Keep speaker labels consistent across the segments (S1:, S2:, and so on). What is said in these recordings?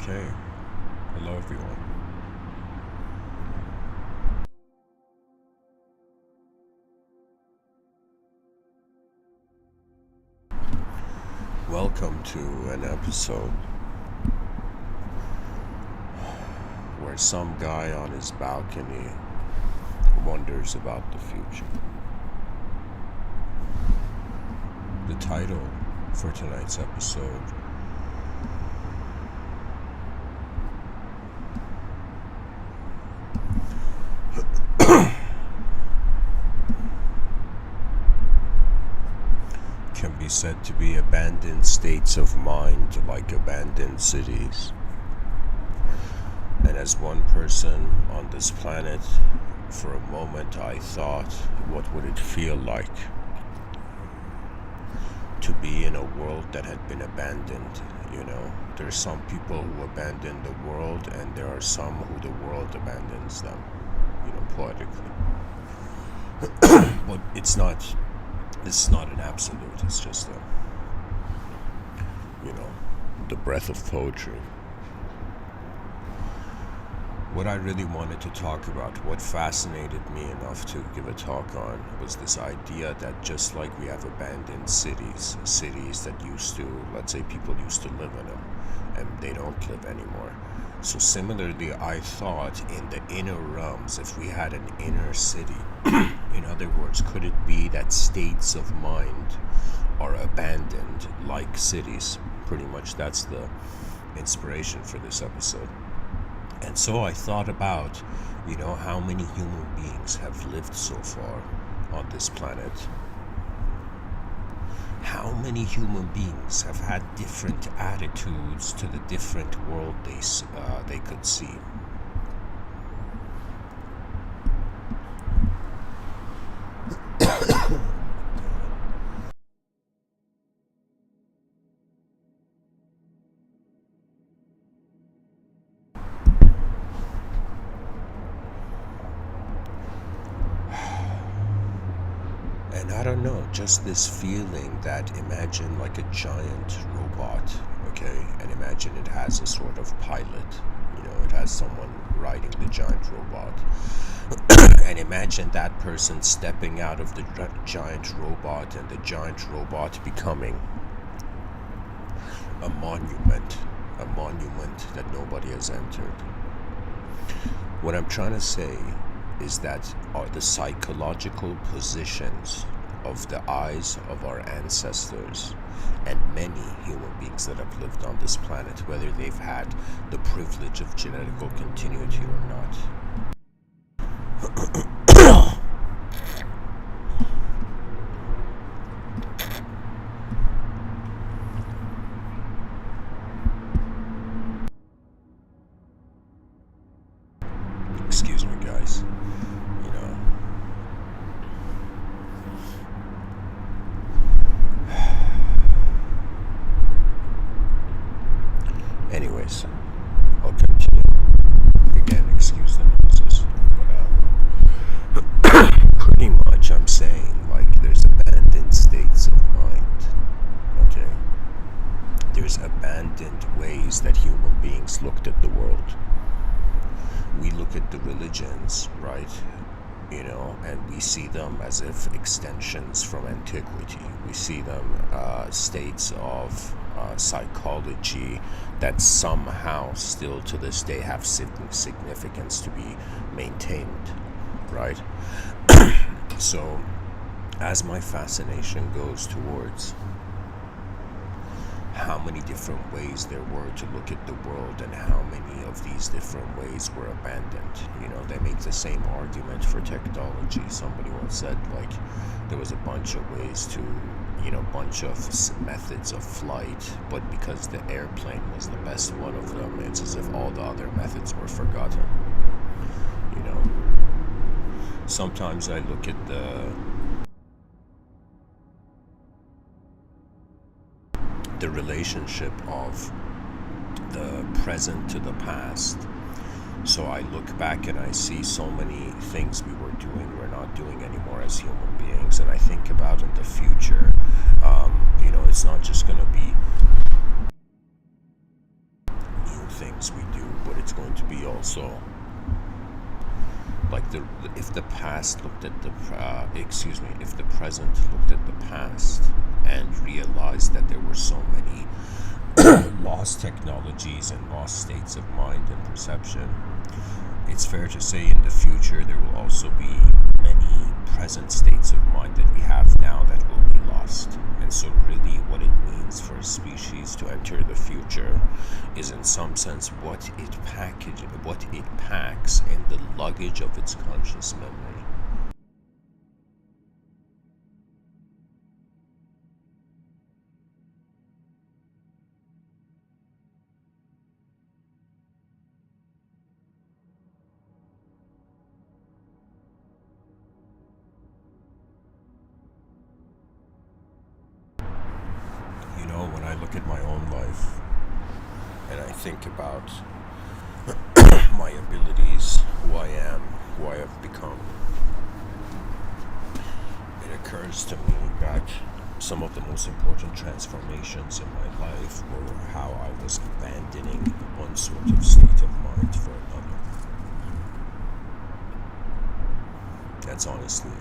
S1: Okay, hello everyone. Welcome to an episode where some guy on his balcony wonders about the future. The title for tonight's episode can be said to be abandoned states of mind, like abandoned cities. And as one person on this planet, for a moment I thought, what would it feel like to be in a world that had been abandoned? You know, there's some people who abandon the world, and there are some who the world abandons them, poetically. But this is not an absolute, it's just the breath of poetry. What I really wanted to talk about, what fascinated me enough to give a talk on, was this idea that just like we have abandoned cities that used to, let's say people used to live in them, and they don't live anymore. So similarly, I thought in the inner realms, if we had an inner city, in other words, could it be that states of mind are abandoned like cities? Pretty much that's the inspiration for this episode. And so I thought about, how many human beings have lived so far on this planet. How many human beings have had different attitudes to the different world they could see? And I don't know, just this feeling that, imagine like a giant robot, okay? And imagine it has a sort of pilot, it has someone riding the giant robot. And imagine that person stepping out of the giant robot, and the giant robot becoming a monument that nobody has entered. What I'm trying to say is that the psychological positions of the eyes of our ancestors and many human beings that have lived on this planet, whether they've had the privilege of genetical continuity or not. Excuse me, guys. Anyways, I'll continue. Again, excuse the noises. But pretty much I'm saying, like, there's abandoned states of mind. Okay? There's abandoned ways that human beings looked at the world. We look at the religions, right? And we see them as if extensions from antiquity. We see them states of psychology that somehow still to this day have significance to be maintained, right? So as my fascination goes towards how many different ways there were to look at the world, and how many of these different ways were abandoned. They make the same argument for technology. Somebody once said, like, there was a bunch of ways to, bunch of methods of flight, but because the airplane was the best one of them, it's as if all the other methods were forgotten. Sometimes I look at the relationship of the present to the past. So I look back and I see so many things we were doing we're not doing anymore as human beings, and I think about in the future, it's not just going to be new things going to be also like if the past looked at the if the present looked at the past and realized that there were so many lost technologies and lost states of mind and perception, it's fair to say in the future there will also be many present states of mind that we have now that will be lost. And so really what it means for a species to enter the future is in some sense what it packs in the luggage of its conscious memory. You know, when I look at my own life and I think about my abilities, who I am, who I have become, it occurs to me that some of the most important transformations in my life were how I was abandoning one sort of state of mind for another. That's honestly it.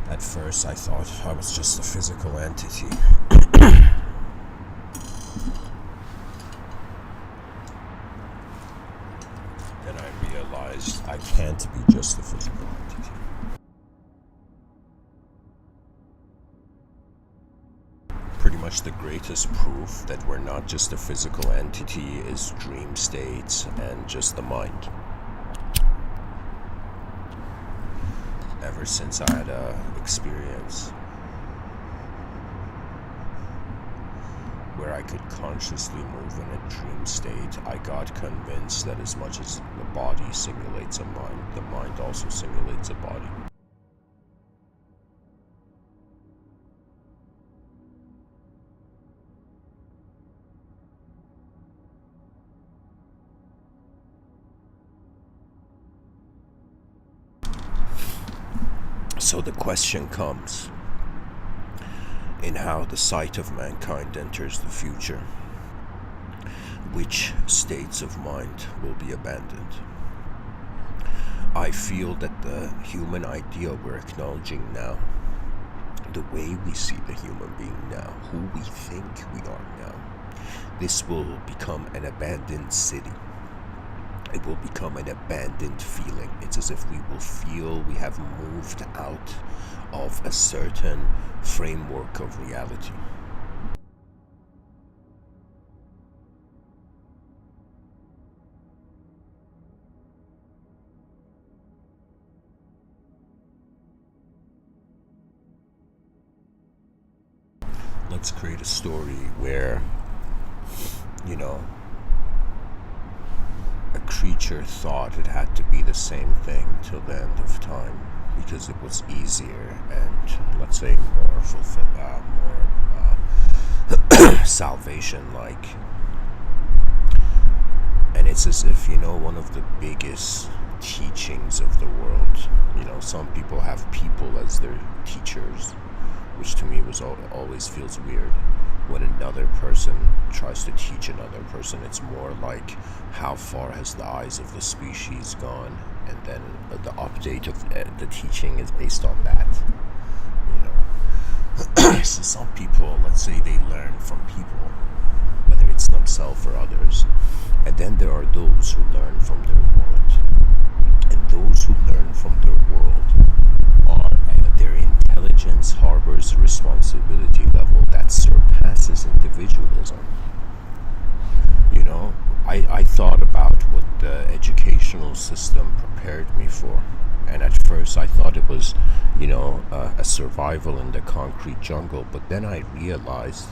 S1: At first, I thought I was just a physical entity. Then I realized I can't be just a physical entity. Pretty much the greatest proof that we're not just a physical entity is dream states and just the mind. Ever since I had a experience where I could consciously move in a dream state, I got convinced that as much as the body simulates a mind, the mind also simulates a body. So the question comes, in how the sight of mankind enters the future, which states of mind will be abandoned? I feel that the human idea we're acknowledging now, the way we see the human being now, who we think we are now, this will become an abandoned city. It will become an abandoned feeling. It's as if we will feel we have moved out of a certain framework of reality. Let's create a story where, you know, a creature thought it had to be the same thing till the end of time because it was easier and, let's say, more salvation-like. And it's as if, you know, one of the biggest teachings of the world, you know, some people have people as their teachers, which to me always feels weird. When another person tries to teach another person, it's more like how far has the eyes of the species gone, and then the update of the teaching is based on that, you know. So some people, let's say they learn from people, whether it's themselves or others, and then there are those who learn from their world, and those who learn from their world their intelligence harbors a responsibility level that surpasses individualism. You know, I thought about what the educational system prepared me for. And at first I thought it was, you know, a survival in the concrete jungle. But then I realized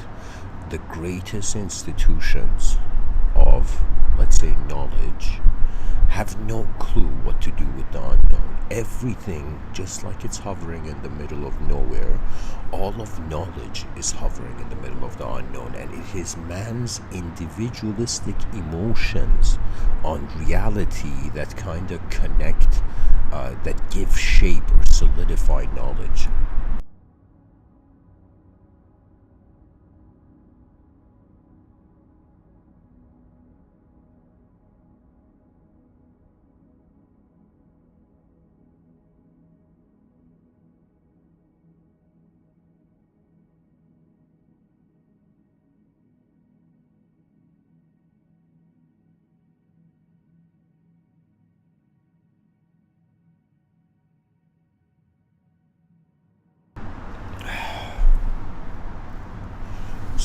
S1: the greatest institutions of, let's say, knowledge have no clue what to do with the unknown. Everything, just like it's hovering in the middle of nowhere, all of knowledge is hovering in the middle of the unknown, and it is man's individualistic emotions on reality that kind of connect, that give shape or solidify knowledge.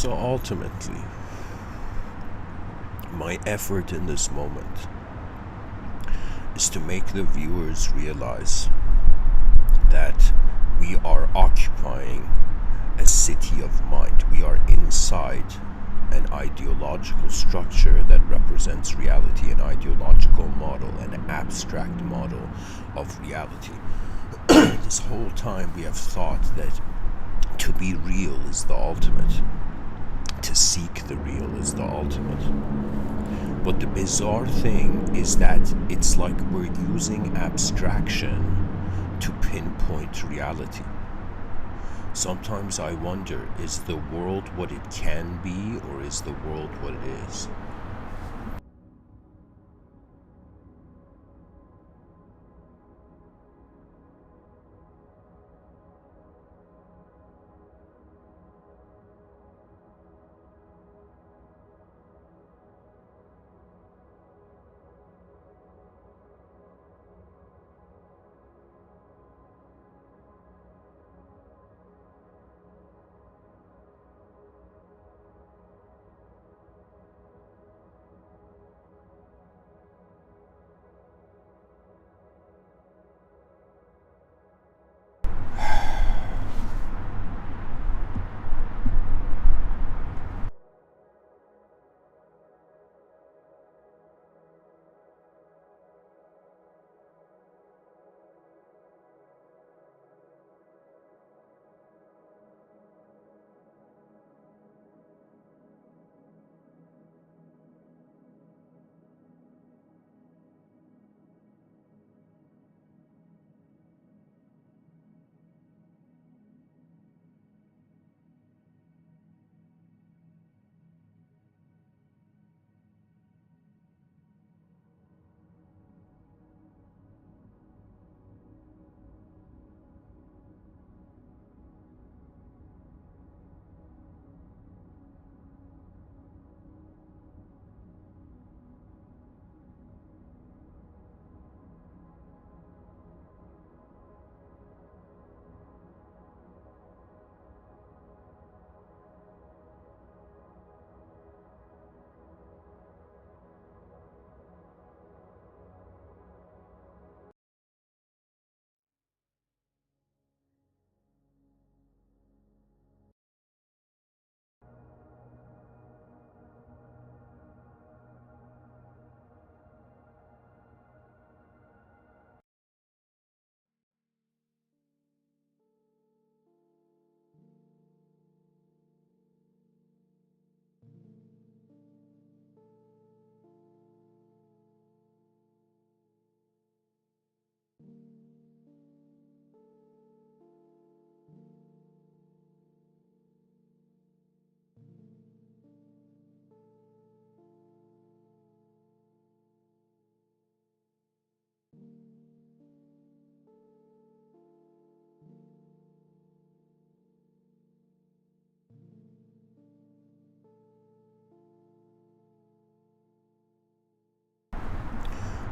S1: So ultimately, my effort in this moment is to make the viewers realize that we are occupying a city of mind. We are inside an ideological structure that represents reality, an ideological model, an abstract model of reality. This whole time we have thought that to be real is the ultimate, to seek the real is the ultimate. But the bizarre thing is that it's like we're using abstraction to pinpoint reality. Sometimes I wonder, is the world what it can be, or is the world what it is?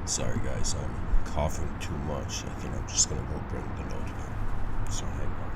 S1: Sorry guys, I'm coughing too much. I think I'm just gonna go bring the notebook. So hang on.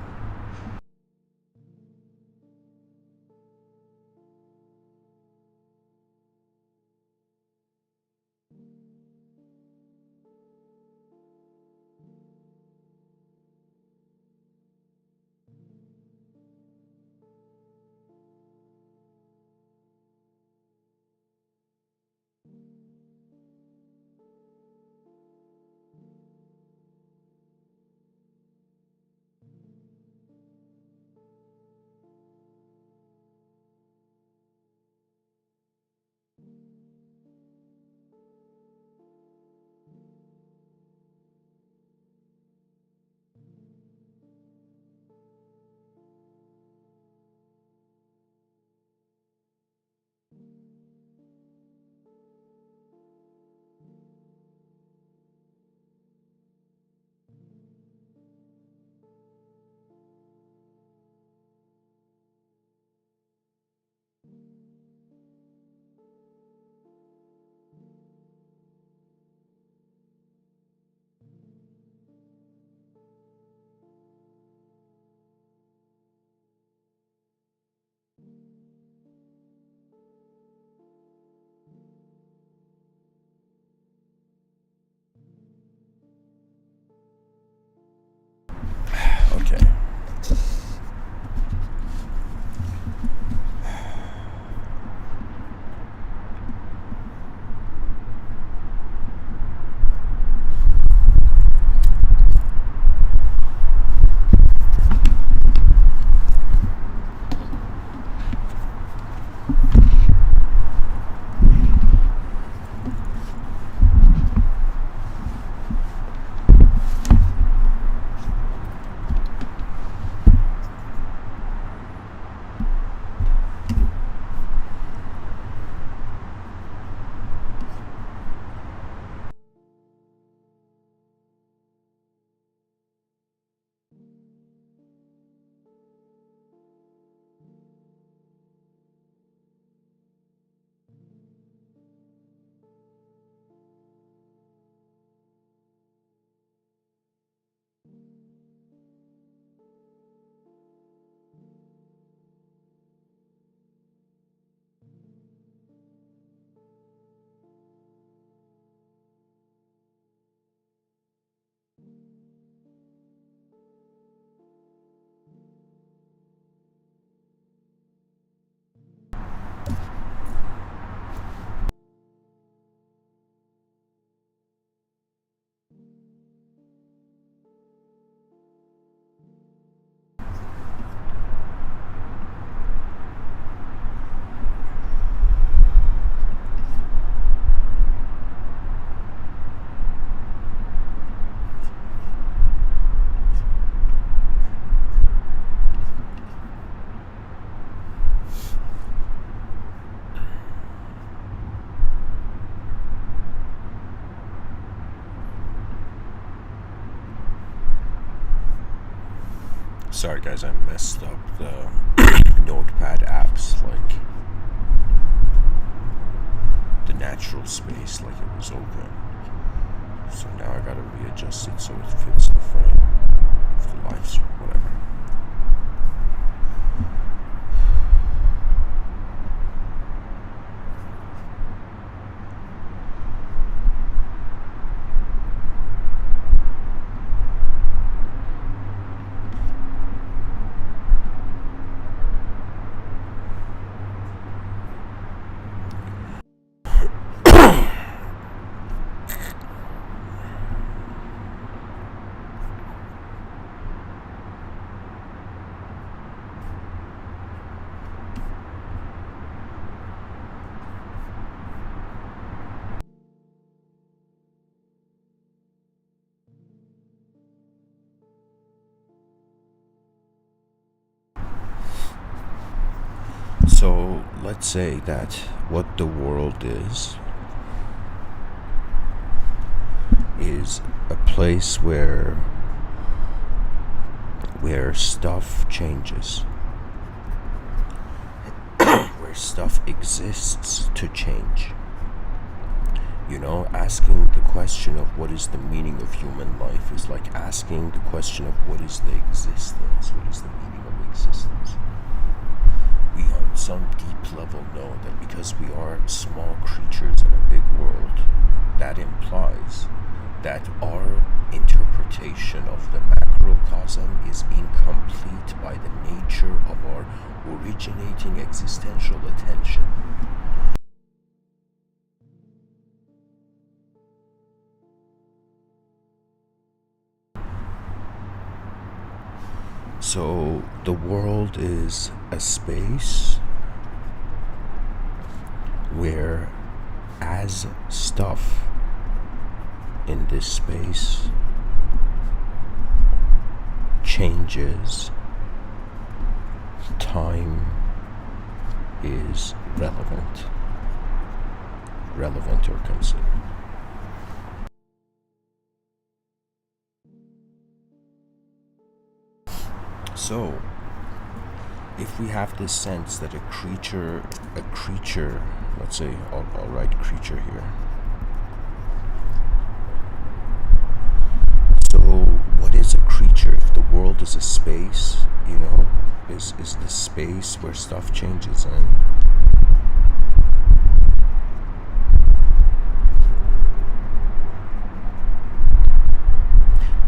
S1: Sorry guys, I messed up the notepad apps, like the natural space, like it was open. So now I gotta readjust it so it fits the frame of the live stream, whatever. So let's say that what the world is a place where stuff changes, where stuff exists to change. You know, asking the question of what is the meaning of human life is like asking the question of what is the existence, what is the meaning of existence. We on some deep level know that because we are small creatures in a big world, that implies that our interpretation of the macrocosm is incomplete by the nature of our originating existential attention. So the world is a space where, as stuff in this space changes, time is relevant or considered. So, if we have this sense that a creature, let's say, I'll write creature here. So, what is a creature if the world is a space, you know, is the space where stuff changes in?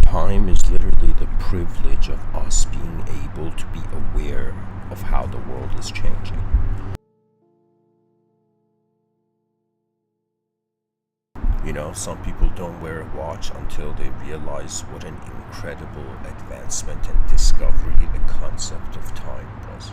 S1: Time is literally the privilege of us being able to be aware of how the world is changing. You know, some people don't wear a watch until they realize what an incredible advancement and discovery the concept of time was.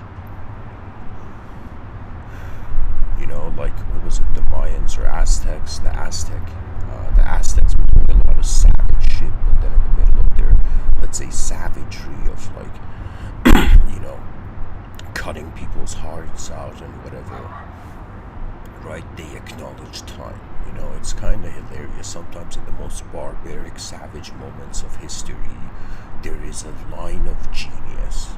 S1: You know, like, what was it, the Mayans or Aztecs? The Aztecs were doing a lot of savage shit, but then in the middle of their, let's say, savagery of, like, you know, cutting people's hearts out and whatever, right, they acknowledge time. You know, it's kind of hilarious. Sometimes in the most barbaric, savage moments of history, there is a line of genius,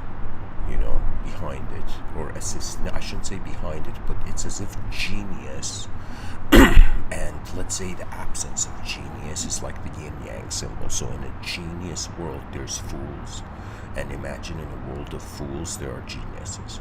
S1: you know, behind it, or I shouldn't say behind it, but it's as if genius and let's say the absence of genius is like the yin-yang symbol. So in a genius world, there's fools, and imagine in a world of fools, there are geniuses.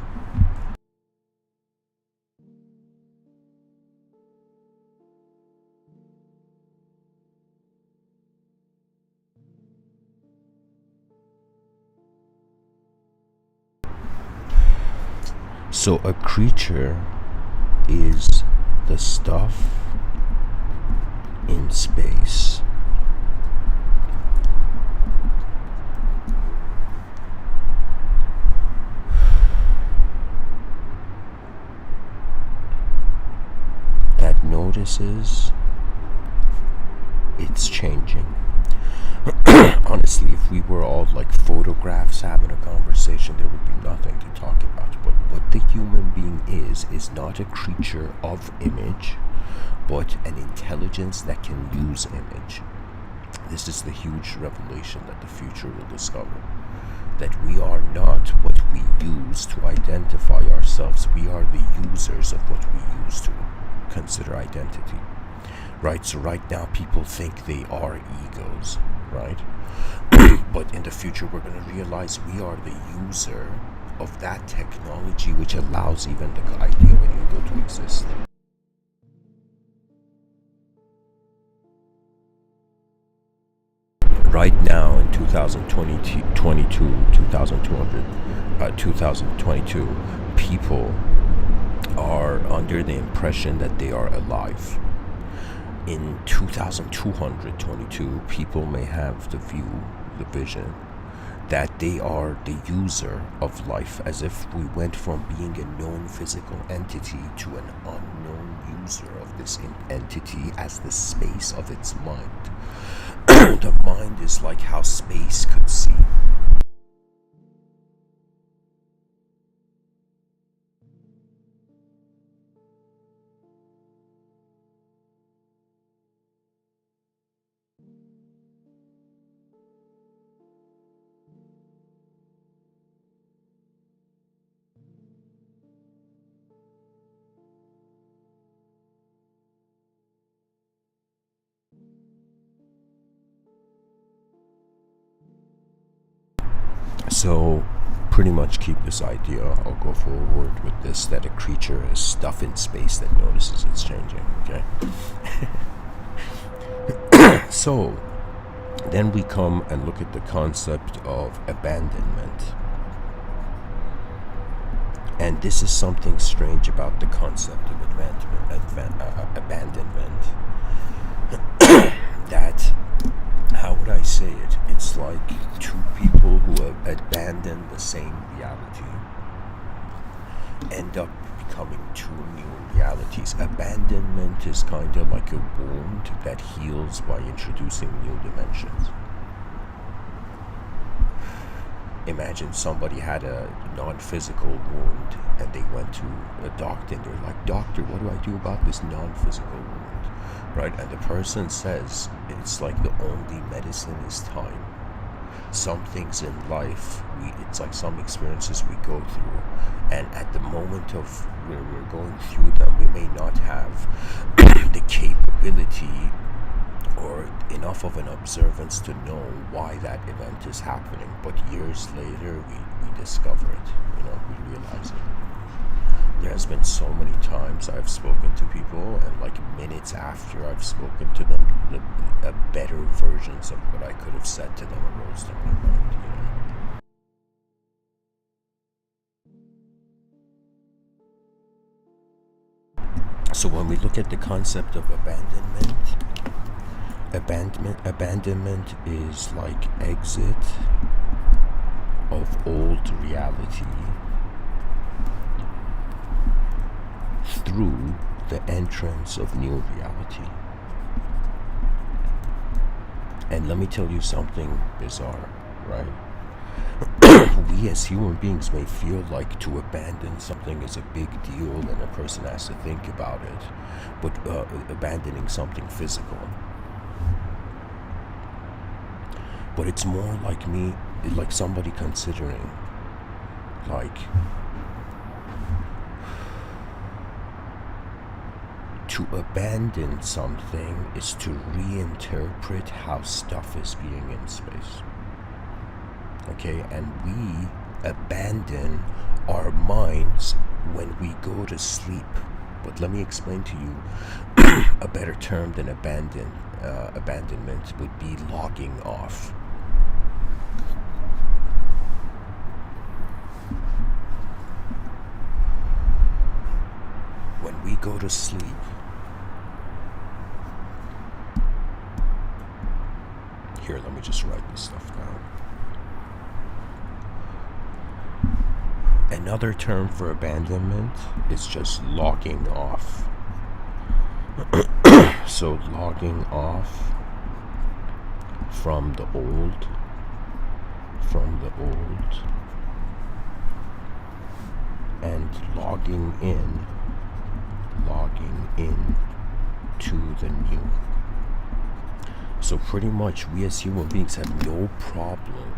S1: So a creature is the stuff in space that notices it's changing. Honestly, if we were all like photographs having a conversation, there would be nothing to talk about. But what the human being is not a creature of image, but an intelligence that can use image. This is the huge revelation that the future will discover. that we are not what we use to identify ourselves. We are the users of what we use to consider identity. Right? So right now people think they are egos, right? But in the future we're going to realize we are the user of that technology which allows even the idea of an ego to exist. Right now in 2022, people are under the impression that they are alive. In 2222, people may have the vision that they are the user of life, as if we went from being a known physical entity to an unknown user of this entity as the space of its mind. The mind is like how space could see. So, pretty much keep this idea. I'll go forward with this, that a creature is stuff in space that notices it's changing, okay? So, then we come and look at the concept of abandonment. And this is something strange about the concept of abandonment. That, how would I say it? It's like two people who have abandoned the same reality end up becoming two new realities. Abandonment is kind of like a wound that heals by introducing new dimensions. Imagine somebody had a non-physical wound and they went to a doctor and they're like, "Doctor, what do I do about this non-physical wound?" Right? And the person says it's like the only medicine is time. Some things in life, it's like some experiences we go through, and at the moment of where we're going through them, we may not have the capability or enough of an observance to know why that event is happening. But years later, we discover it, we realize it. There has been so many times I've spoken to people, and like minutes after I've spoken to them, better versions of what I could have said to them arose to my mind, So when we look at the concept of abandonment is like exit of old reality through the entrance of new reality. And let me tell you something bizarre, right? We as human beings may feel like to abandon something is a big deal and a person has to think about it, but abandoning something physical. But it's more like somebody considering, like, to abandon something is to reinterpret how stuff is being in space. Okay, and we abandon our minds when we go to sleep. But let me explain to you a better term than abandonment would be logging off. When we go to sleep, here, let me just write this stuff down. Another term for abandonment is just logging off. So logging off from the old, and logging in to the new. So pretty much we as human beings have no problem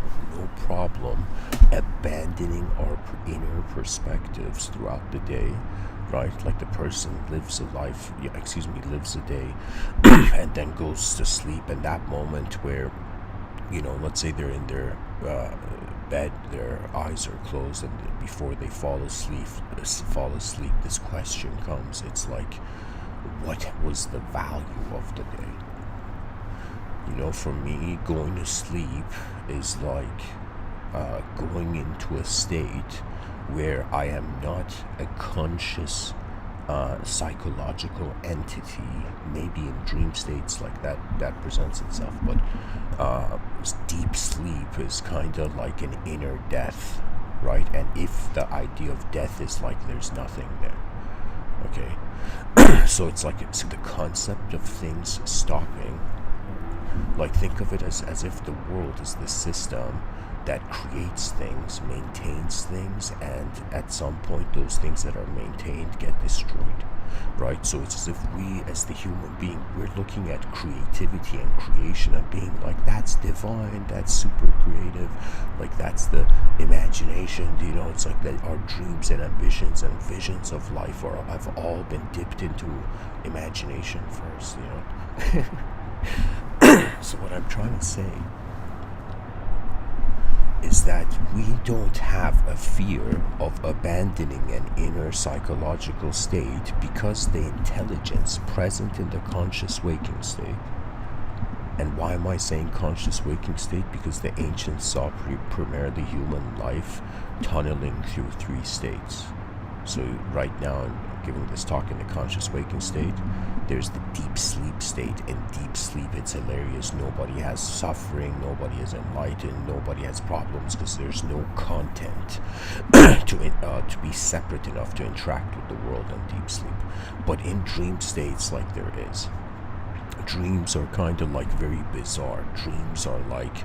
S1: abandoning our inner perspectives throughout the day, right? Like the person lives a life, lives a day and then goes to sleep, and that moment where, let's say they're in their bed, their eyes are closed, and before they fall asleep, this question comes. It's like, what was the value of the day? For me, going to sleep is like going into a state where I am not a conscious psychological entity. Maybe in dream states like that presents itself, but deep sleep is kind of like an inner death, right? And if the idea of death is like there's nothing there, okay. So it's like the concept of things stopping. Like, think of it as if the world is the system that creates things, maintains things, and at some point those things that are maintained get destroyed, right? So it's as if we, as the human being, we're looking at creativity and creation and being like, that's divine, that's super creative, like that's the imagination. It's like that our dreams and ambitions and visions of life have all been dipped into imagination first. So what I'm trying to say is that we don't have a fear of abandoning an inner psychological state, because the intelligence present in the conscious waking state. And why am I saying conscious waking state? Because the ancients saw primarily human life tunneling through 3 states. So right now I'm giving this talk in the conscious waking state. There's the deep sleep state. In deep sleep, it's hilarious. Nobody has suffering, nobody is enlightened, nobody has problems, because there's no content to be separate enough to interact with the world in deep sleep. But in dream states, like there is, dreams are kind of like very bizarre. Dreams are like,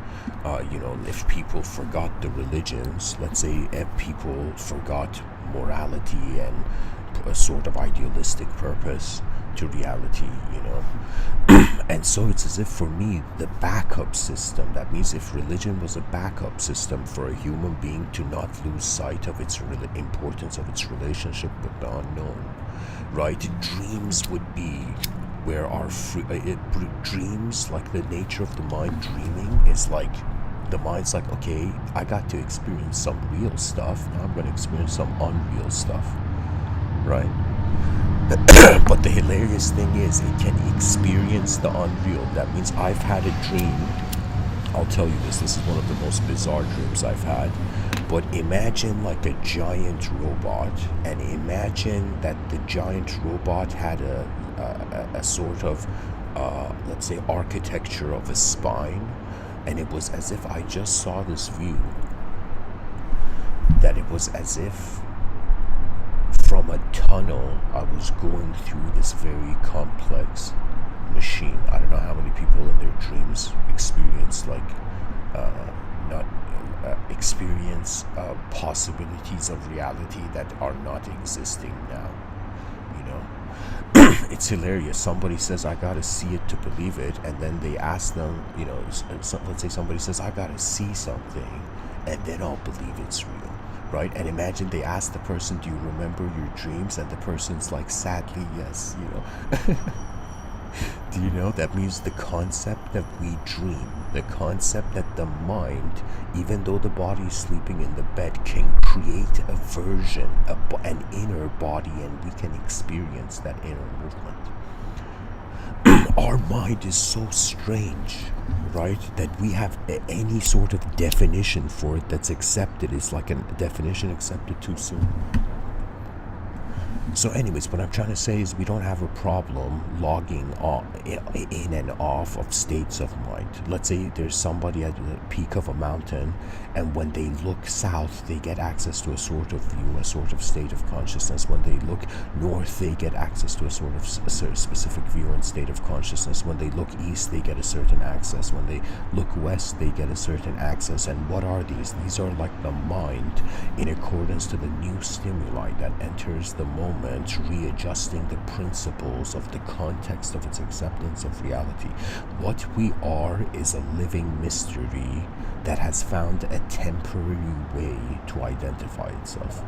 S1: if people forgot the religions, let's say if people forgot morality and a sort of idealistic purpose to reality, and so it's as if, for me, the backup system, that means if religion was a backup system for a human being to not lose sight of its importance of its relationship with the unknown, right? Dreams would be where our dreams, like the nature of the mind, dreaming is like, the mind's like, okay, I got to experience some real stuff, now I'm going to experience some unreal stuff, right? But the hilarious thing is, it can experience the unreal. That means I've had a dream. I'll tell you this is one of the most bizarre dreams I've had. But imagine like a giant robot, and imagine that the giant robot had a sort of, let's say, architecture of a spine. And it was as if I just saw this view, that it was as if from a tunnel I was going through this very complex machine. I don't know how many people in their dreams experience possibilities of reality that are not existing now. It's hilarious. Somebody says, I gotta see it to believe it, and then they ask them, let's say somebody says, I gotta see something and then I'll believe it's real, right? And imagine they ask the person, do you remember your dreams? And the person's like, sadly, yes. Do you know? That means the concept that we dream, the concept that the mind, even though the body is sleeping in the bed, can create a version, an inner body, and we can experience that inner movement. Our mind is so strange, right? That we have any sort of definition for it that's accepted. It's like a definition accepted too soon. So anyways, what I'm trying to say is we don't have a problem logging in and off of states of mind. Let's say there's somebody at the peak of a mountain, and when they look south, they get access to a sort of view, a sort of state of consciousness. When they look north, they get access to a sort of specific view and state of consciousness. When they look east, they get a certain access. When they look west, they get a certain access. And what are these? These are like the mind in accordance to the new stimuli that enters the moment moment readjusting the principles of the context of its acceptance of reality. What we are is a living mystery that has found a temporary way to identify itself.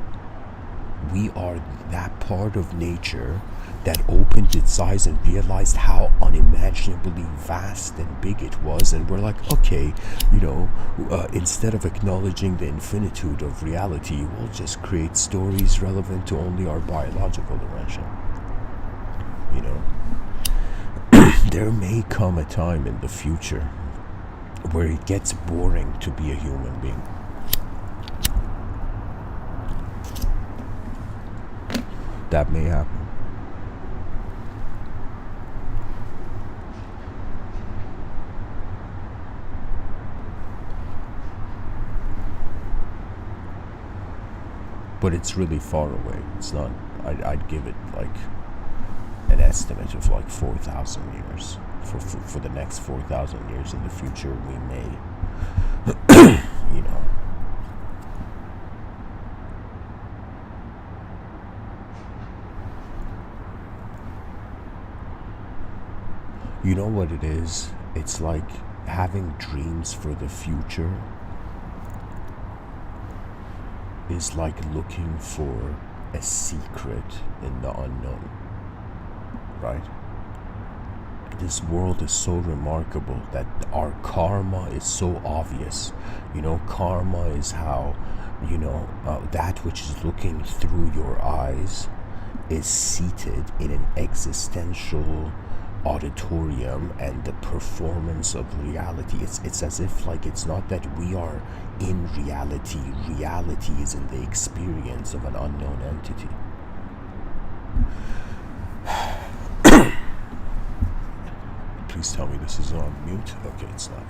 S1: We are that part of nature that opened its eyes and realized how unimaginably vast and big it was, and we're like, okay, instead of acknowledging the infinitude of reality, we'll just create stories relevant to only our biological dimension. There may come a time in the future where it gets boring to be a human being. That may happen. But it's really far away. It's not, I'd give it like an estimate of like 4,000 years. For the next 4,000 years in the future, we may, You know what it is? It's like having dreams for the future is like looking for a secret in the unknown, right? This world is so remarkable that our karma is so obvious. Karma is how, that which is looking through your eyes is seated in an existential auditorium, and the performance of reality, it's as if like it's not that we are in reality. Reality is in the experience of an unknown entity. Please tell me this is on mute. Okay, it's not.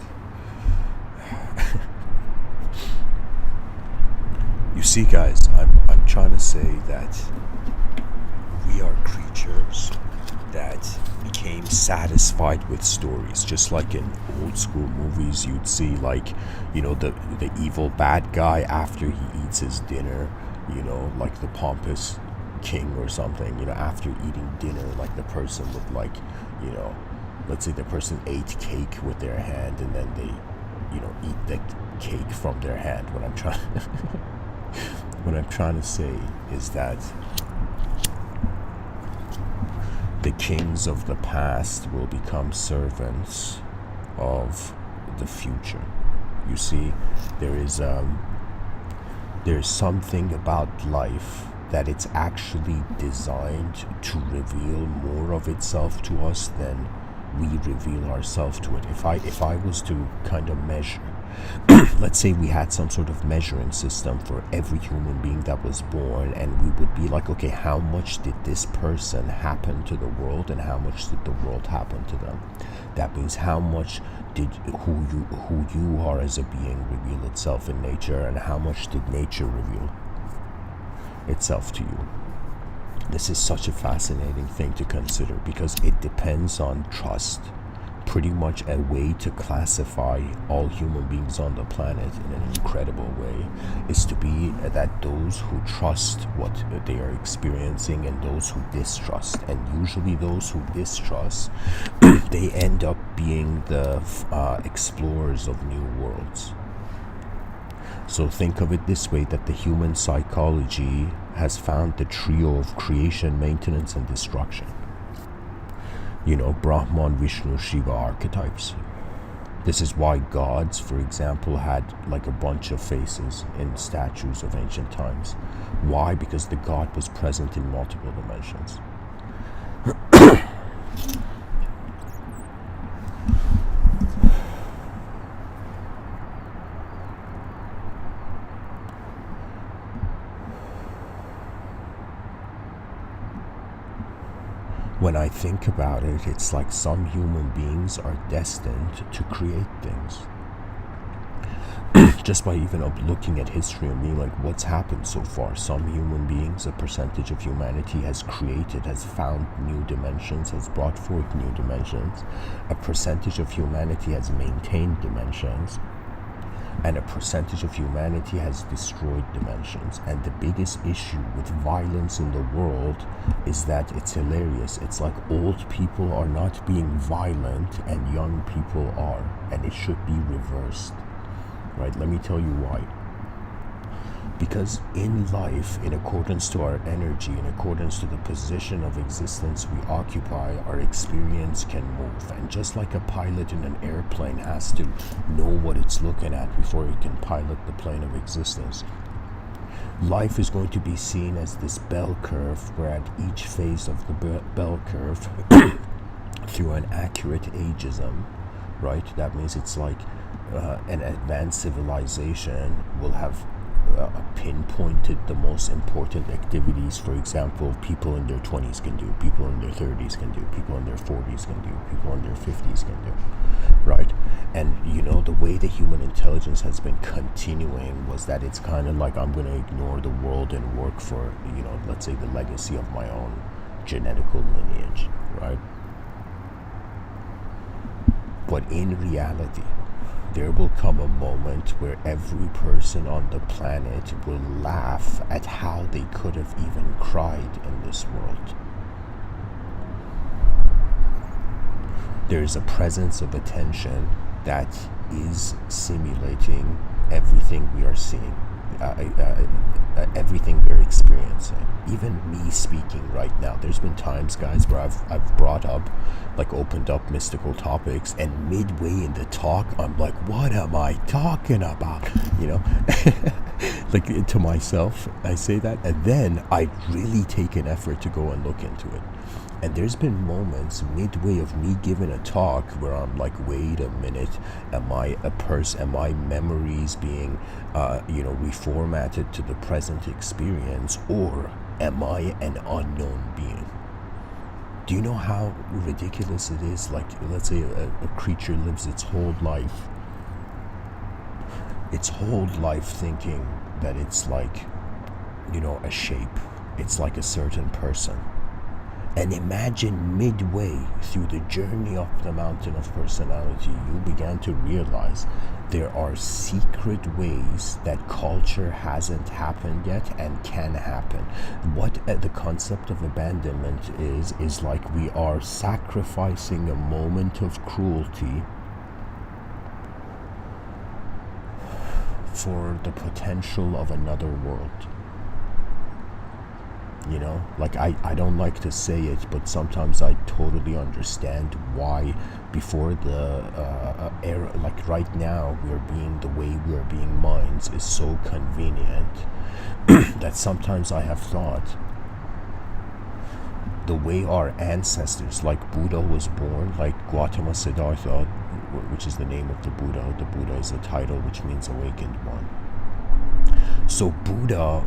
S1: You see, guys, I'm trying to say that we are creatures that became satisfied with stories, just like in old school movies. You'd see like, the evil bad guy after he eats his dinner, like the pompous king or something, after eating dinner, like the person would like, let's say the person ate cake with their hand and then they, eat the cake from their hand. What I'm trying to say is that the kings of the past will become servants of the future. You see, there's something about life that it's actually designed to reveal more of itself to us than we reveal ourselves to it. If I was to kind of measure, let's say we had some sort of measuring system for every human being that was born, and we would be like, okay, how much did this person happen to the world and how much did the world happen to them? That means how much did who you are as a being reveal itself in nature, and how much did nature reveal itself to you? This is such a fascinating thing to consider because it depends on trust. Pretty much a way to classify all human beings on the planet in an incredible way is to be that those who trust what they are experiencing and those who distrust. And usually those who distrust, they end up being the explorers of new worlds. So think of it this way, that the human psychology has found the trio of creation, maintenance, and destruction. Brahman, Vishnu, Shiva archetypes. This is why gods, for example, had like a bunch of faces in statues of ancient times. Why? Because the god was present in multiple dimensions. When I think about it, it's like some human beings are destined to create things. Just by even looking at history and being like, what's happened so far? Some human beings, a percentage of humanity has created, has found new dimensions, has brought forth new dimensions. A percentage of humanity has maintained dimensions. and a percentage of humanity has destroyed dimensions. And the biggest issue with violence in the world is that it's hilarious. It's like old people are not being violent and young people are, and it should be reversed, right? Let me tell you why. Because in life, in accordance to our energy, in accordance to the position of existence we occupy, our experience can move. And just like a pilot in an airplane has to know what it's looking at before it can pilot the plane of existence, life is going to be seen as this bell curve, where at each phase of the bell curve, through an accurate ageism, right? That means it's like an advanced civilization will have pinpointed the most important activities. For example, people in their 20s can do, people in their 30s can do, people in their 40s can do, people in their 50s can do, right? And you know, the way the human intelligence has been continuing was that it's kind of like, I'm going to ignore the world and work for, you know, let's say the legacy of my own genetical lineage, right? But in reality, there will come a moment where every person on the planet will laugh at how they could have even cried in this world. There is a presence of attention that is simulating everything we are seeing, everything we're experiencing. Even me speaking right now, there's been times, guys, where I've brought up, like, opened up mystical topics, and midway in the talk, I'm like, what am I talking about? You know, like, to myself, I say that, and then I really take an effort to go and look into it. And there's been moments midway of me giving a talk where I'm like, wait a minute, am I a person? Am I memories being, reformatted to the present experience, or am I an unknown being? Do you know how ridiculous it is? Like, let's say a creature lives its whole life thinking that it's like, you know, a shape. It's like a certain person. And imagine midway through the journey up the mountain of personality, you began to realize there are secret ways that culture hasn't happened yet and can happen. What the concept of abandonment is like, we are sacrificing a moment of cruelty for the potential of another world. You know, like, I don't like to say it, but sometimes I totally understand why before the era, like right now, the way we're being minds is so convenient that sometimes I have thought the way our ancestors, like Buddha was born, like Gautama Siddhartha, which is the name of the Buddha is a title which means awakened one. So Buddha,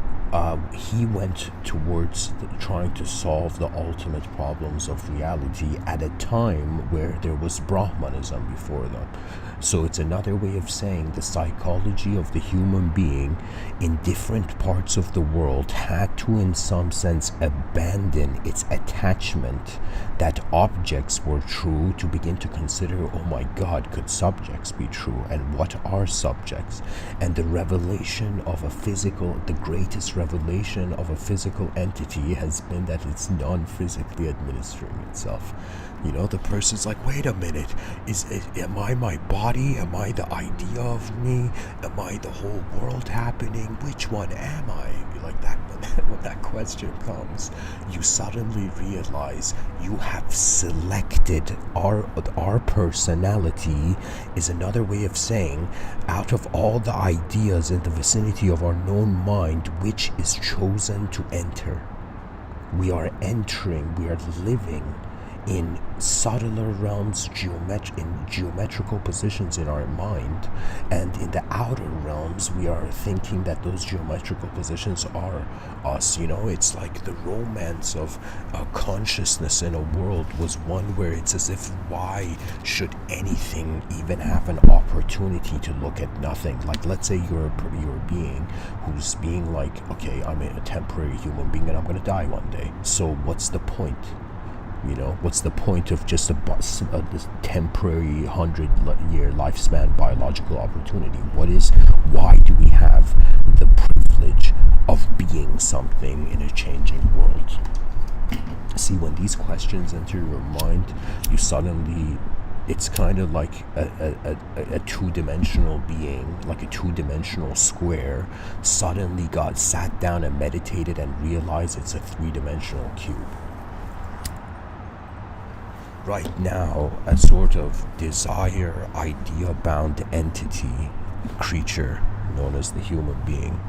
S1: he went towards trying to solve the ultimate problems of reality at a time where there was Brahmanism before them. So it's another way of saying the psychology of the human being in different parts of the world had to, in some sense, abandon its attachment that objects were true to begin to consider, oh my God, could subjects be true? And what are subjects? And the revelation of the greatest revelation of a physical entity has been that it's non-physically administering itself. You know, the person's like, wait a minute, am I my body? Am I the idea of me? Am I the whole world happening? Which one am I? Like that, when that question comes, you suddenly realize you have selected our personality is another way of saying, out of all the ideas in the vicinity of our known mind, which is chosen to enter. We are living in subtler realms, in geometrical positions in our mind, and in the outer realms we are thinking that those geometrical positions are us. You know, it's like the romance of consciousness in a world was one where it's as if, why should anything even have an opportunity to look at nothing? Like, let's say you're a being who's being like, okay, I'm a temporary human being and I'm going to die one day, so what's the point? You know, what's the point of just this temporary 100-year lifespan biological opportunity? Why do we have the privilege of being something in a changing world? See, when these questions enter your mind, you suddenly, it's kind of like a two-dimensional being, like a two-dimensional square, suddenly got sat down and meditated and realized it's a three-dimensional cube. Right now, a sort of desire, idea-bound entity, creature known as the human being,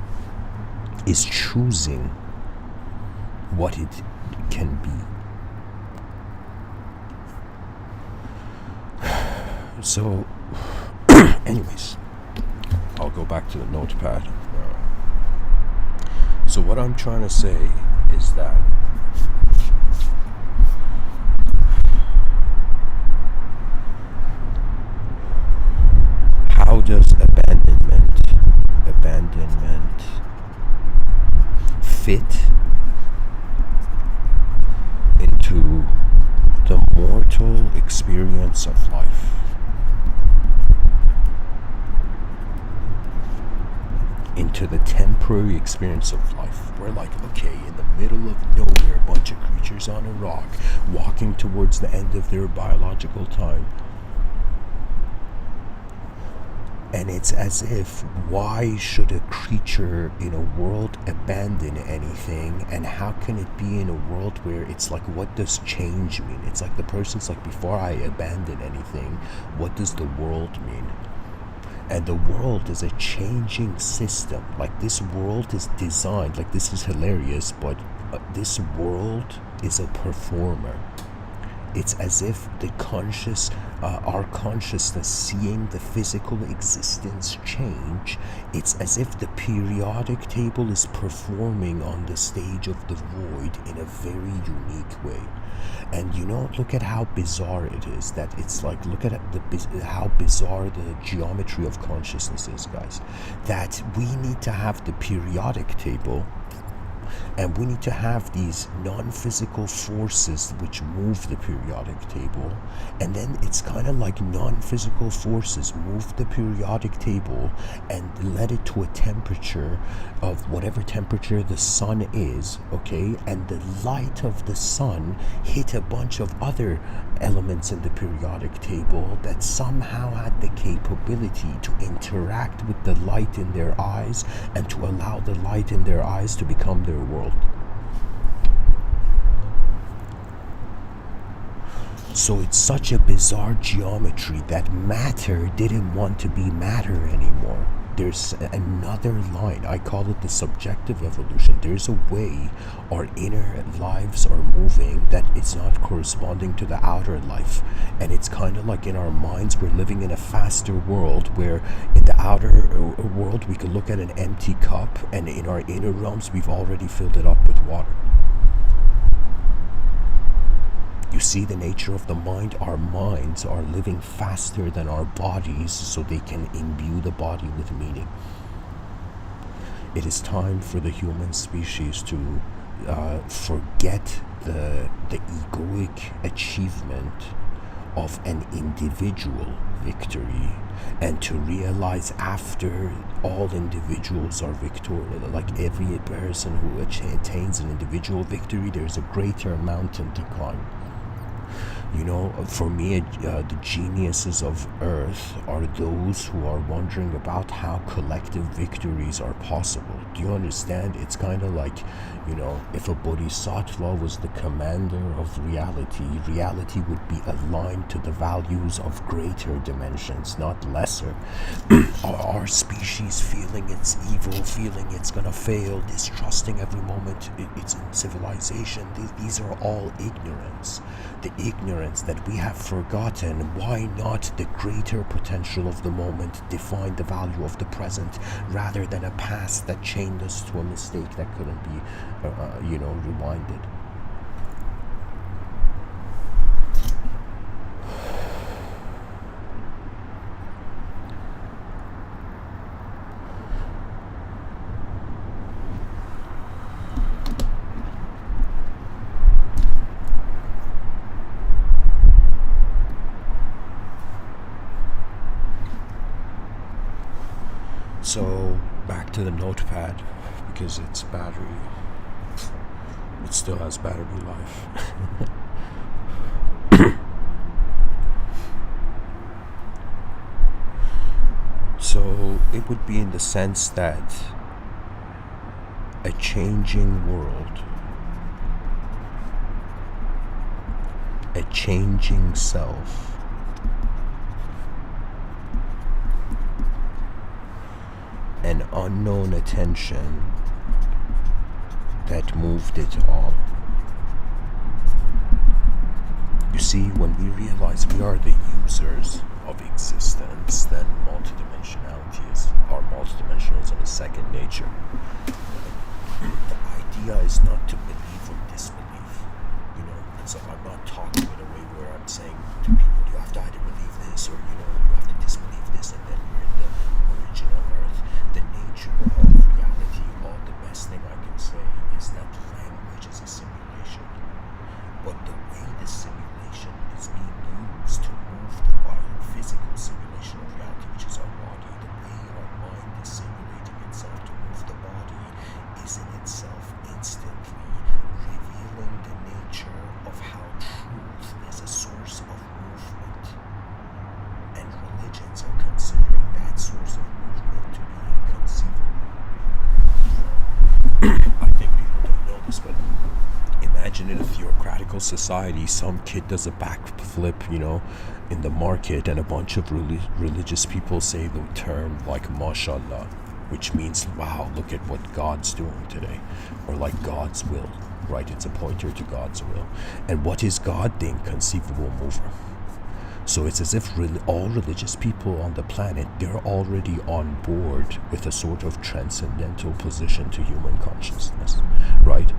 S1: is choosing what it can be. So, anyways, I'll go back to the notepad. So what I'm trying to say is that how does abandonment fit into the mortal experience of life? Into the temporary experience of life. We're like, okay, in the middle of nowhere, a bunch of creatures on a rock, walking towards the end of their biological time. And it's as if, why should a creature in a world abandon anything? And how can it be in a world where it's like, what does change mean? It's like the person's like, before I abandon anything, what does the world mean? And the world is a changing system. Like, this world is designed, like, this is hilarious, but this world is a performer. It's as if our consciousness seeing the physical existence change, it's as if the periodic table is performing on the stage of the void in a very unique way. And you know, look at how bizarre it is. That it's like, look at how bizarre the geometry of consciousness is, guys. That we need to have the periodic table, and we need to have these non-physical forces which move the periodic table, and then it's kind of like non-physical forces move the periodic table and let it to a temperature of whatever temperature the sun is, okay? And the light of the sun hit a bunch of other elements in the periodic table that somehow had the capability to interact with the light in their eyes and to allow the light in their eyes to become their world. So it's such a bizarre geometry that matter didn't want to be matter anymore. There's another line, I call it the subjective evolution. There's a way our inner lives are moving that it's not corresponding to the outer life. And it's kind of like in our minds, we're living in a faster world where in the outer world we could look at an empty cup, and in our inner realms we've already filled it up with water. You see the nature of the mind? Our minds are living faster than our bodies so they can imbue the body with meaning. It is time for the human species to forget the egoic achievement of an individual victory, and to realize after all individuals are victorious, like every person who attains an individual victory, there's a greater mountain to climb. You know, for me, the geniuses of Earth are those who are wondering about how collective victories are possible. Do you understand? It's kind of like, you know, if a bodhisattva was the commander of reality, reality would be aligned to the values of greater dimensions, not lesser. Our species feeling it's evil, feeling it's gonna fail, distrusting every moment it's in civilization, these are all ignorance. The ignorance that we have forgotten. Why not the greater potential of the moment define the value of the present, rather than a past that chained us to a mistake that couldn't be rewinded? So back to the notepad, because it's battery, it still has battery life. So it would be in the sense that a changing world, a changing self, an unknown attention that moved it all. You see, when we realize we are the users of existence, then multidimensionalism is second nature. The idea is not to believe or disbelieve, and so I'm not talking in a way where I'm saying to people, you have to either believe this or, you have to disbelieve this, and then you're in the original earth. The nature of reality, all the best thing I can say is that language is a simulation. But the way the simulation is being used to move the body, physical simulation of reality, which is our body, the way our mind is simulating itself to move the body is in itself instantly revealing the nature of how truth is a source of movement. And religions are considering that source of movement to be inconceivable. I think people don't know this, but imagine in a theocratical society, some kid does a backflip, in the market, and a bunch of religious people say the term like mashallah, which means, wow, look at what God's doing today, or like God's will, right? It's a pointer to God's will. And what is God? The inconceivable mover. So it's as if all religious people on the planet, they're already on board with a sort of transcendental position to human consciousness, right?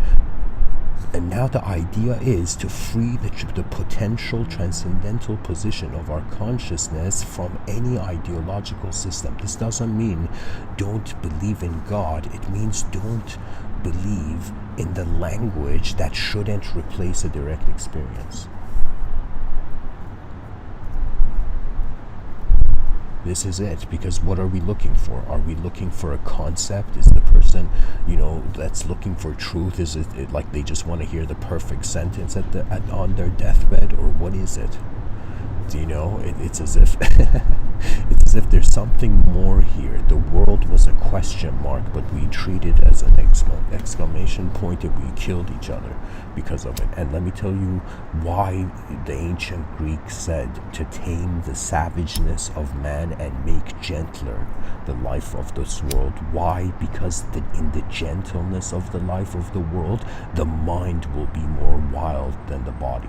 S1: And now the idea is to free the potential transcendental position of our consciousness from any ideological system. This doesn't mean don't believe in God. It means don't believe in the language that shouldn't replace a direct experience. This is it, because what are we looking for? Are we looking for a concept? Is the person, that's looking for truth, is it like they just want to hear the perfect sentence on their deathbed, or what is it? It's as if it's as if there's something more here. The world was a question mark, but we treat it as an exclamation point, and we killed each other because of it. And let me tell you why the ancient Greeks said to tame the savageness of man and make gentler the life of this world. Why? Because in the gentleness of the life of the world, the mind will be more wild than the body.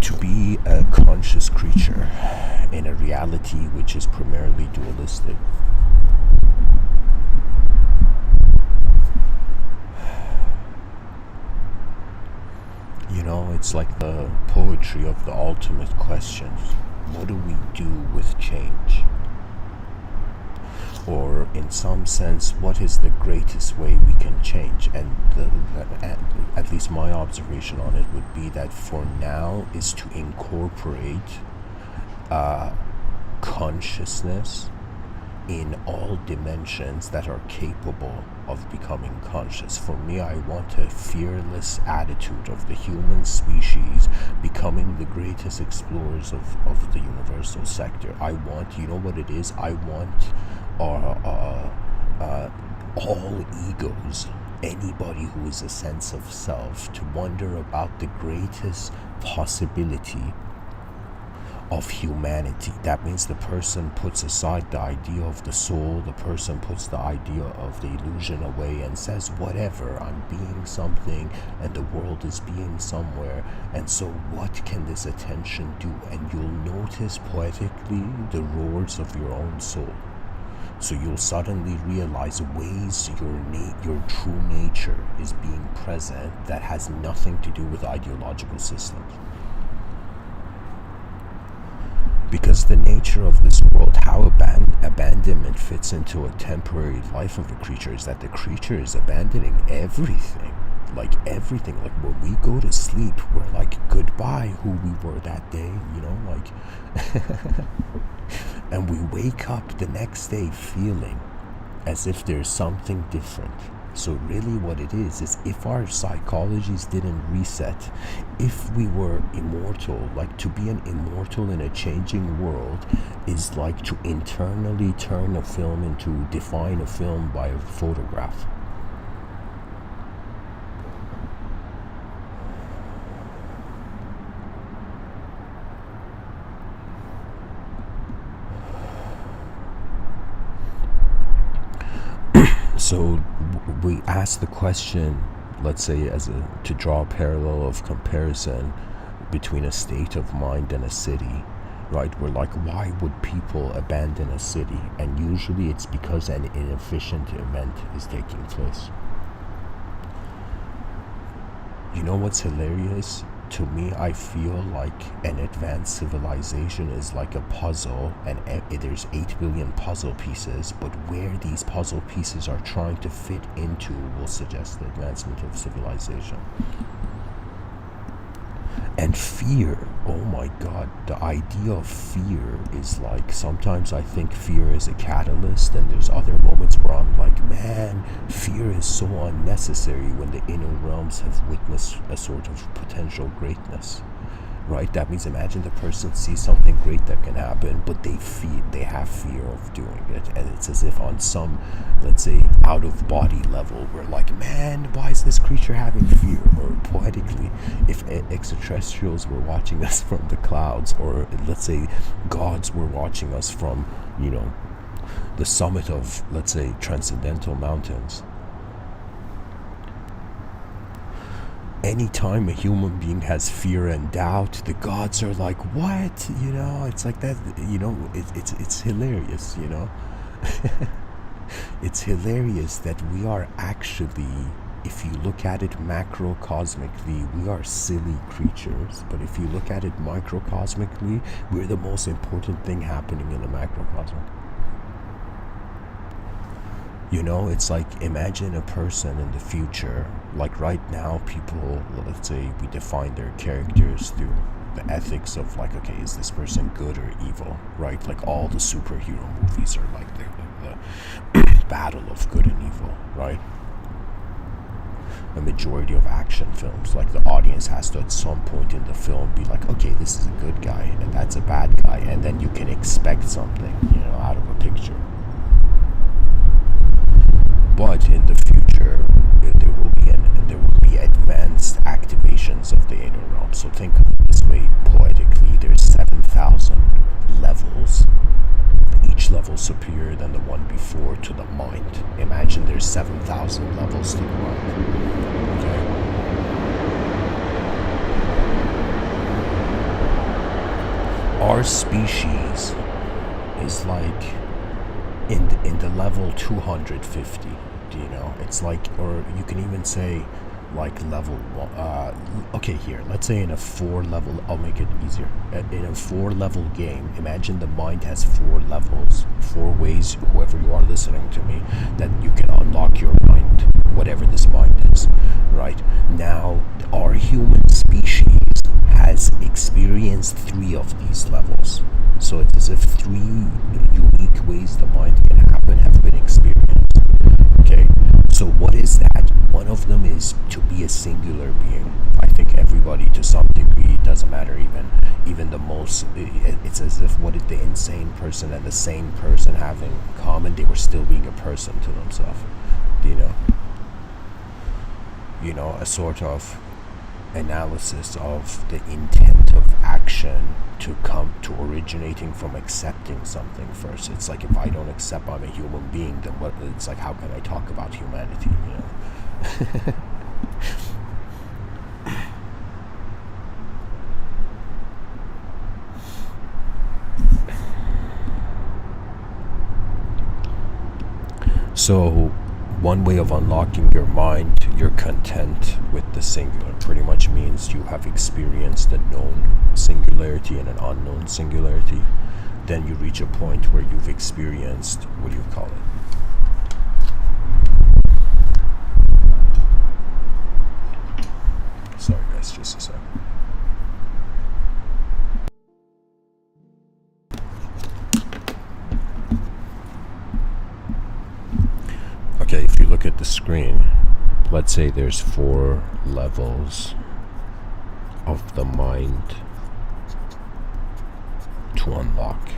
S1: To be a conscious creature in a reality which is primarily dualistic, it's like the poetry of the ultimate questions. What do we do with change? Or in some sense, what is the greatest way we can change? And at least my observation on it would be that for now is to incorporate consciousness in all dimensions that are capable of becoming conscious. For me, I want a fearless attitude of the human species becoming the greatest explorers of the universal sector. I want, what it is? I want all egos, anybody who is a sense of self, to wonder about the greatest possibility of humanity. That means the person puts aside the idea of the soul, the person puts the idea of the illusion away and says, whatever, I'm being something and the world is being somewhere, and so what can this attention do? And you'll notice poetically the roars of your own soul. So you'll suddenly realize ways your true nature is being present that has nothing to do with ideological systems. Because the nature of this world, how abandonment fits into a temporary life of a creature, is that the creature is abandoning everything. Like everything, like when we go to sleep, we're like goodbye who we were that day, like and we wake up the next day feeling as if there's something different. So really what it is if our psychologies didn't reset, if we were immortal, like to be an immortal in a changing world is like to internally turn a film into define a film by a photograph. So we ask the question, let's say to draw a parallel of comparison between a state of mind and a city, right? We're like, why would people abandon a city? And usually it's because an inefficient event is taking place. You know what's hilarious? To me, I feel like an advanced civilization is like a puzzle, and there's 8 billion puzzle pieces, but where these puzzle pieces are trying to fit into will suggest the advancement of civilization. And fear, oh my god, the idea of fear is like, sometimes I think fear is a catalyst, and there's other moments where I'm like, man, fear is so unnecessary when the inner realms have witnessed a sort of potential greatness, right? That means imagine the person sees something great that can happen, but they have fear of doing it, and it's as if on some, let's say, out of body level, we're like, man, why is this creature having fear? Or poetically, if extraterrestrials were watching us from the clouds, or let's say gods were watching us from, the summit of, let's say, transcendental mountains. Anytime a human being has fear and doubt, the gods are like, what? It's like that, it's hilarious, It's hilarious that we are actually, if you look at it macrocosmically, we are silly creatures. But if you look at it microcosmically, we're the most important thing happening in the macrocosmic. It's like, imagine a person in the future, like right now people, let's say we define their characters through the ethics of like, okay, is this person good or evil, right? Like all the superhero movies are like the battle of good and evil, right? A majority of action films, like the audience has to at some point in the film be like, okay, this is a good guy and that's a bad guy, and then you can expect something, out of a picture. But in the future, there will be advanced activations of the inner realm. So think of it this way, poetically, there's 7,000 levels, each level superior than the one before to the mind. Imagine there's 7,000 levels to the mind. Okay? Our species is like in the level 250, it's like, or you can even say like level 1, okay, here, let's say in a 4 level, I'll make it easier, in a 4 level game, imagine the mind has 4 levels, 4 ways, whoever you are listening to me, that you can unlock your mind, whatever this mind is, right? Now, our human species has experienced 3 of these levels. So it's as if 3 unique ways the mind can happen have been experienced. Okay, so what is that? One of them is to be a singular being. I think everybody to some degree, it doesn't matter, even the most, it's as if what did the insane person and the sane person have in common? They were still being a person to themselves. A sort of analysis of the intent of action to come to originating from accepting something first. It's like, if I don't accept I'm a human being, then what? It's like, how can I talk about humanity? So one way of unlocking your mind, you're content with the singular. Pretty much means you have experienced a known singularity and an unknown singularity. Then you reach a point where you've experienced, what do you call it? screen, let's say there's 4 levels of the mind to unlock.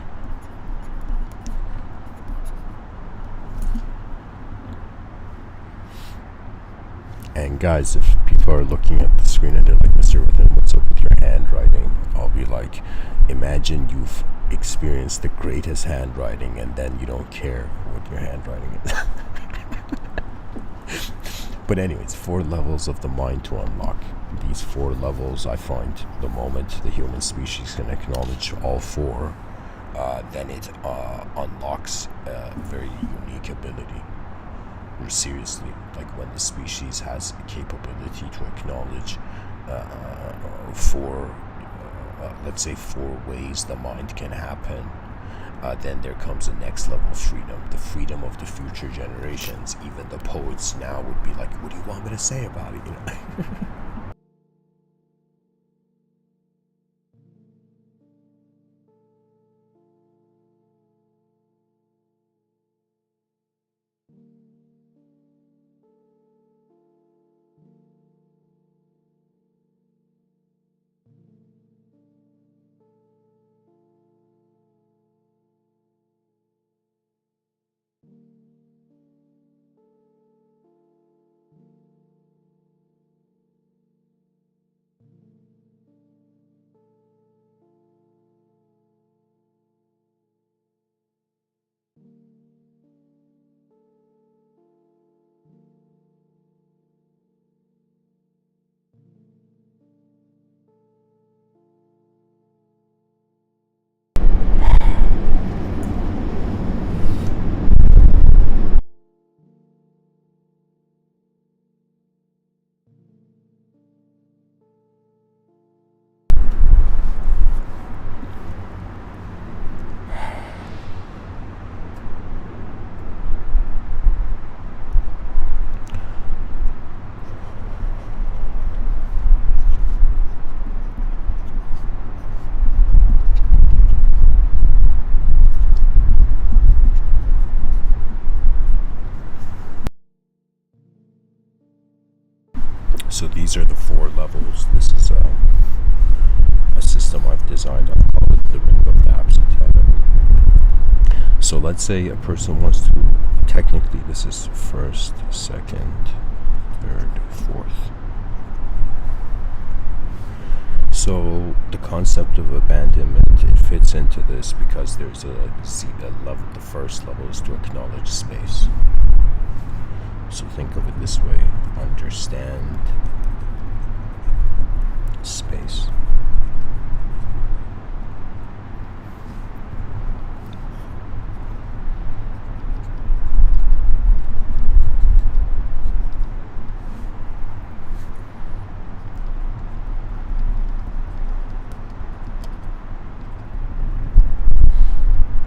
S1: And guys, if people are looking at the screen and they're like, Mr. Within, what's up with your handwriting? I'll be like, imagine you've experienced the greatest handwriting and then you don't care what your handwriting is. But anyways, 4 levels of the mind to unlock. These 4 levels, I find the moment the human species can acknowledge all 4, then it unlocks a very unique ability. Seriously, like when the species has a capability to acknowledge 4, let's say 4 ways the mind can happen, then there comes a next level of freedom, the freedom of the future generations. Even the poets now would be like, what do you want me to say about it, you know? So these are the 4 levels. This is a system I've designed. I call it the ring of the absent heaven. So let's say a person wants to, technically this is 1st, 2nd, 3rd, 4th. So the concept of abandonment, it fits into this because there's a level. The 1st level is to acknowledge space. So think of it this way: understand space.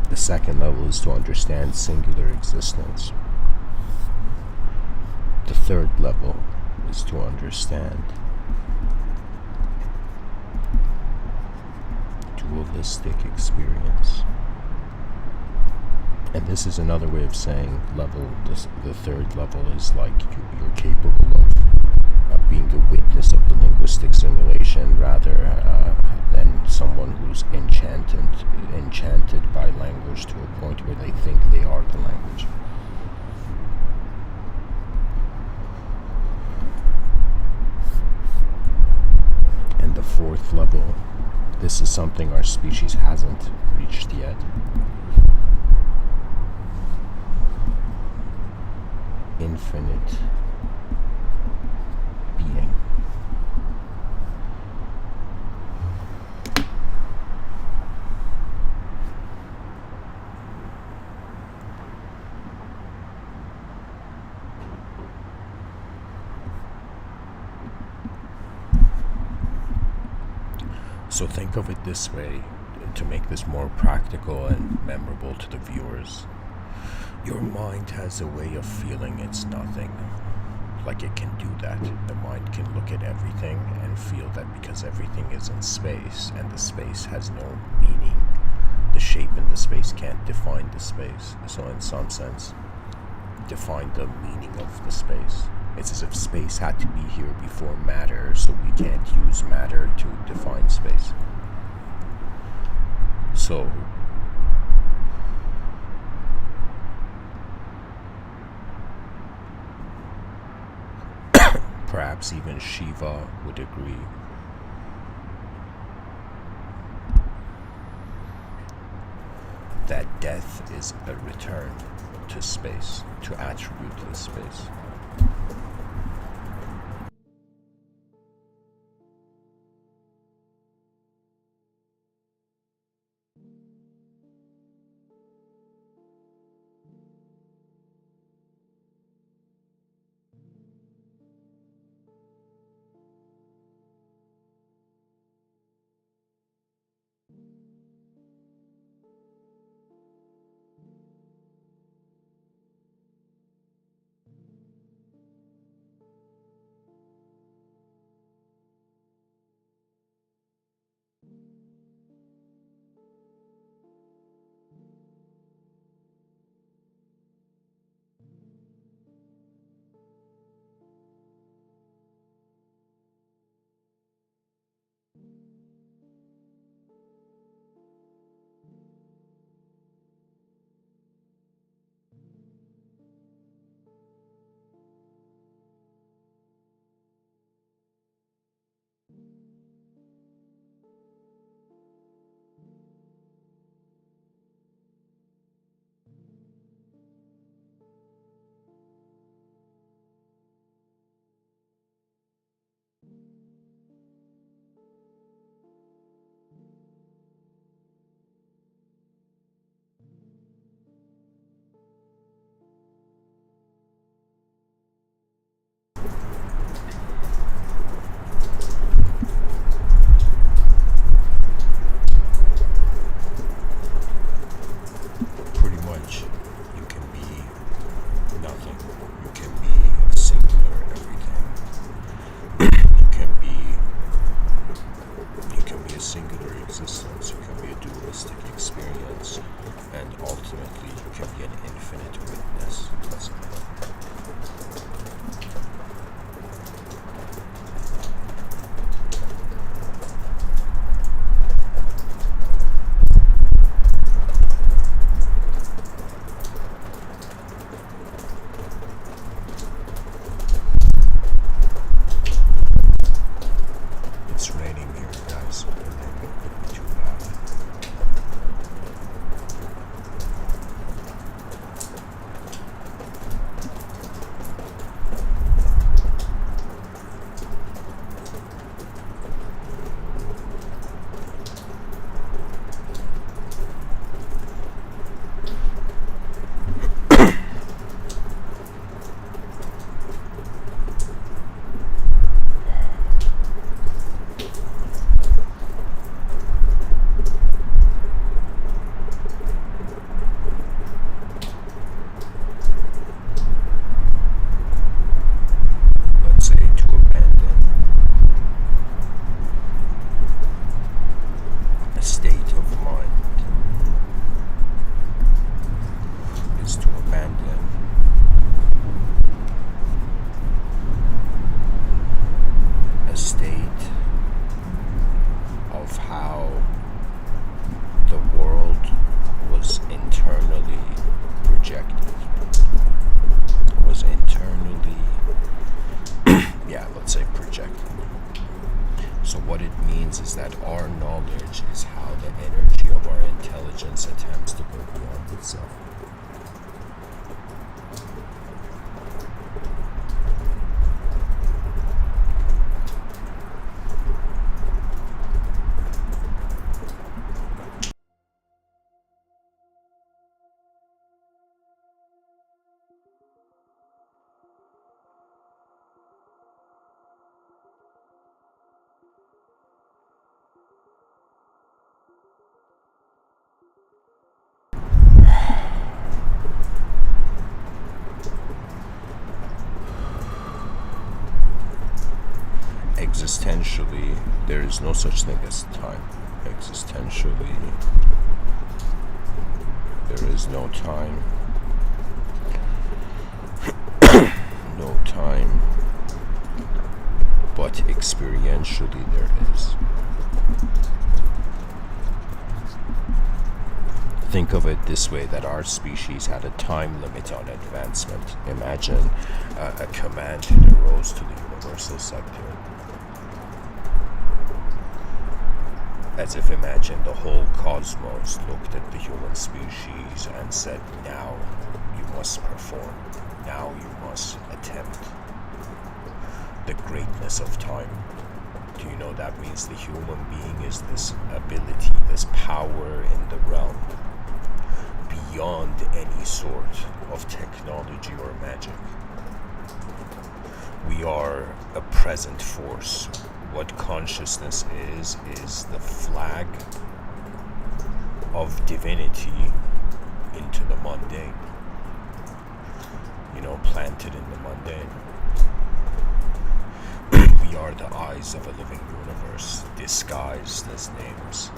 S1: The 2nd level is to understand singular existence. The 3rd level is to understand dualistic experience. And this is another way of saying the 3rd level is like you're capable of being a witness of the linguistic simulation rather than someone who's enchanted by language to a point where they think they are the language. And the 4th level, this is something our species hasn't reached yet. Infinite being. So think of it this way, to make this more practical and memorable to the viewers. Your mind has a way of feeling it's nothing. Like it can do that. The mind can look at everything and feel that because everything is in space and the space has no meaning, the shape in the space can't define the space. So in some sense, define the meaning of the space. It's as if space had to be here before matter, so we can't use matter to define space. So, perhaps even Shiva would agree that death is a return to space, to attributeless space. Is that our knowledge is how the energy of our intelligence attempts to go beyond itself. Existentially, there is no such thing as time. Existentially, there is no time. time, but experientially there is. Think of it this way, that our species had a time limit on advancement. Imagine a command that arose to the universal sector. As if imagine the whole cosmos looked at the human species and said, now you must perform, now you must attempt the greatness of time. Do you know that means the human being is this ability, this power in the realm beyond any sort of technology or magic? We are a present force. What consciousness is the flag of divinity into the mundane. You know, planted in the mundane. We are the eyes of a living universe, disguised as names.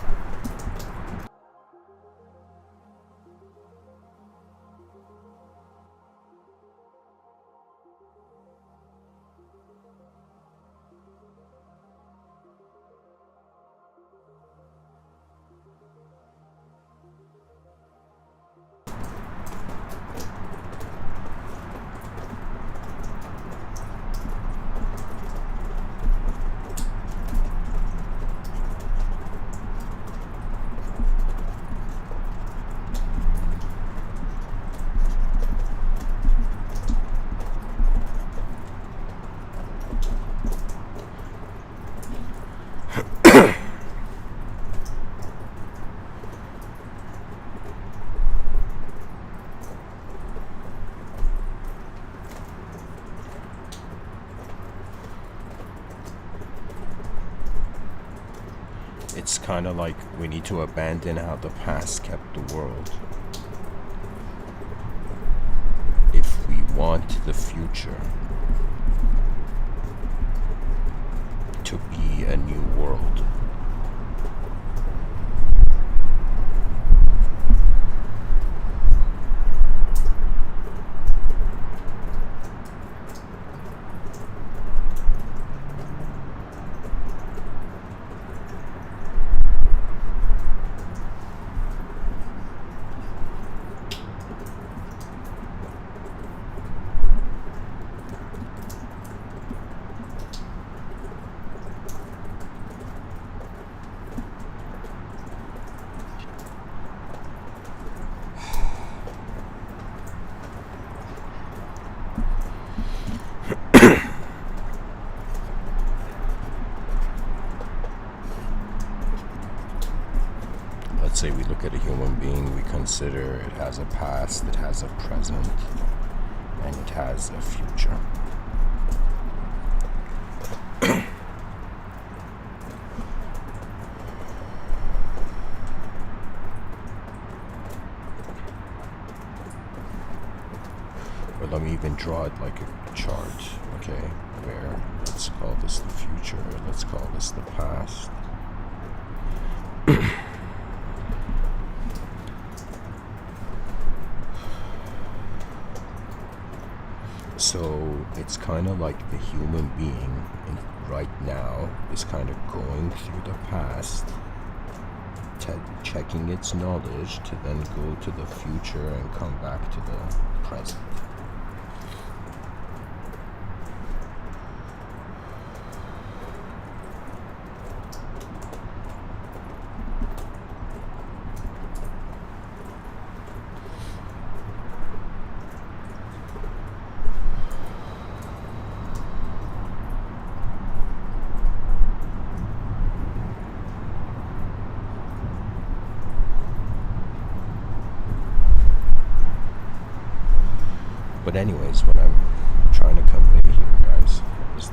S1: It's kind of like we need to abandon how the past kept the world. If we want the future to be a new world. Let's say we look at a human being, we consider it has a past, it has a present, and it has a future. Or let me even draw it like a chart, okay? Where, let's call this the future, let's call this the past. So it's kind of like the human being right now is kind of going through the past, checking its knowledge to then go to the future and come back to the present. But anyways, what I'm trying to convey here, guys, is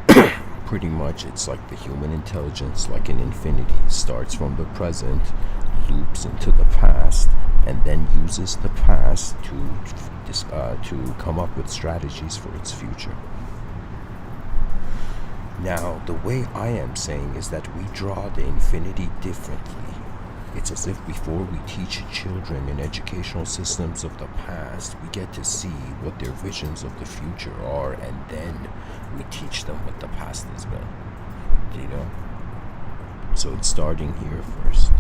S1: that pretty much it's like the human intelligence, like an infinity, starts from the present, loops into the past, and then uses the past to come up with strategies for its future. Now, the way I am saying is that we draw the infinity differently. It's as if before we teach children in educational systems of the past, we get to see what their visions of the future are, and then we teach them what the past has been. You know? So it's starting here first.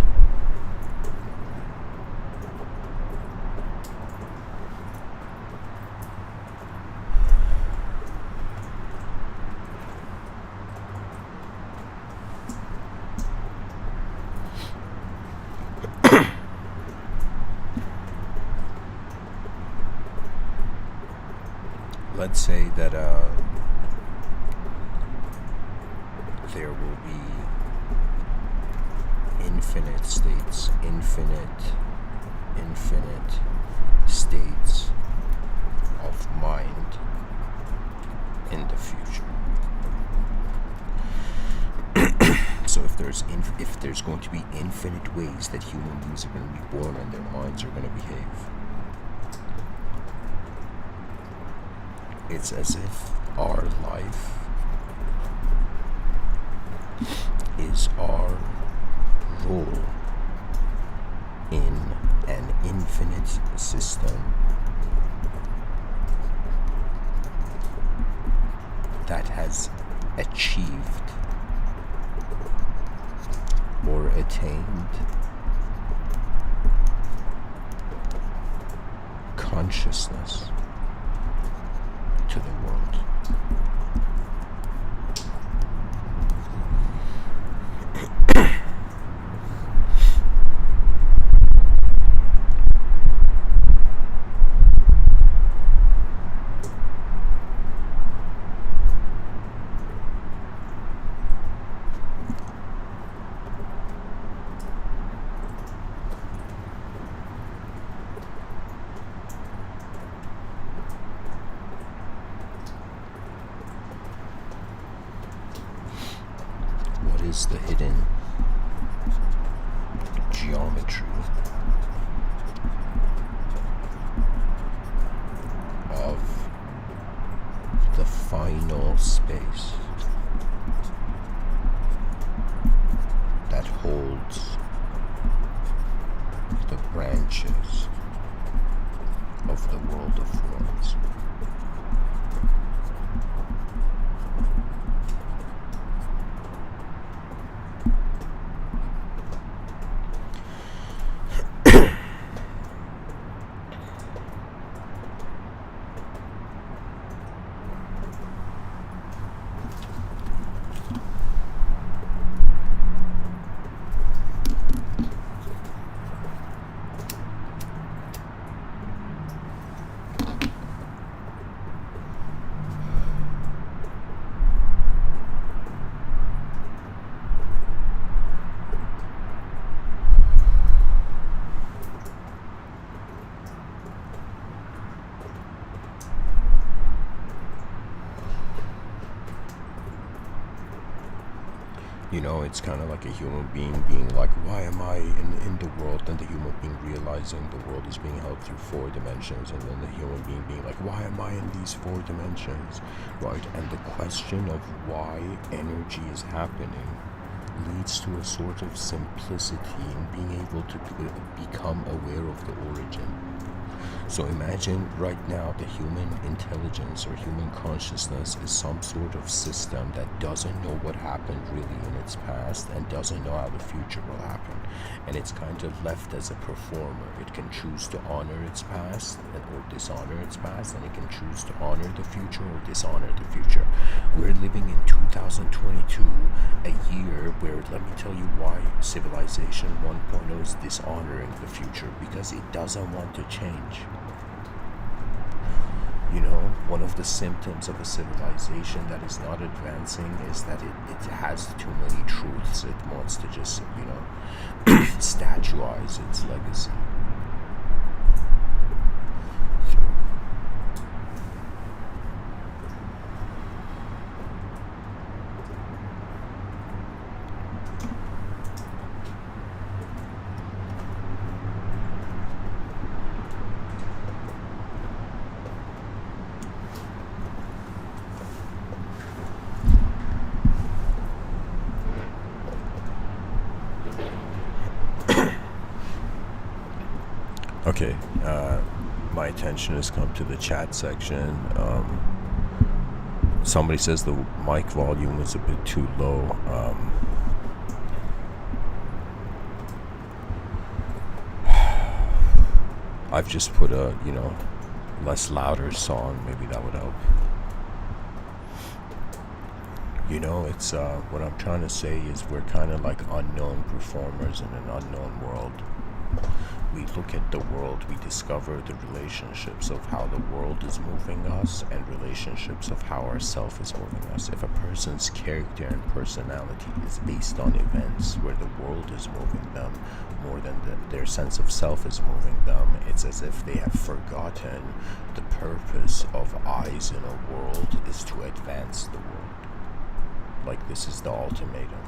S1: Let's say that there will be infinite states, infinite states of mind in the future. So if there's going to be infinite ways that human beings are going to be born and their minds are going to behave, it's as if our life is our role in an infinite system that has achieved or attained consciousness to the world. What is the hidden geometry of the final space that holds the branches of the world of forms? You know, it's kind of like a human being being like, why am I in the world? Then the human being realizing the world is being held through 4 dimensions, and then the human being being like, why am I in these 4 dimensions? Right? And the question of why energy is happening leads to a sort of simplicity in being able to become aware of the origin. So imagine right now the human intelligence or human consciousness is some sort of system that doesn't know what happened really in its past and doesn't know how the future will happen. And it's kind of left as a performer. It can choose to honor its past or dishonor its past, and it can choose to honor the future or dishonor the future. We're living in 2022, a year where, let me tell you why Civilization 1.0 is dishonoring the future, because it doesn't want to change. You know, one of the symptoms of a civilization that is not advancing is that it has too many truths. It wants to just, you know, statuize its legacy. Okay, my attention has come to the chat section. Somebody says the mic volume was a bit too low. I've just put a, less louder song. Maybe that would help. It's what I'm trying to say is we're kind of like unknown performers in an unknown world. We look at the world, we discover the relationships of how the world is moving us and relationships of how our self is moving us. If a person's character and personality is based on events where the world is moving them more than their sense of self is moving them, it's as if they have forgotten the purpose of eyes in a world is to advance the world. Like, this is the ultimatum.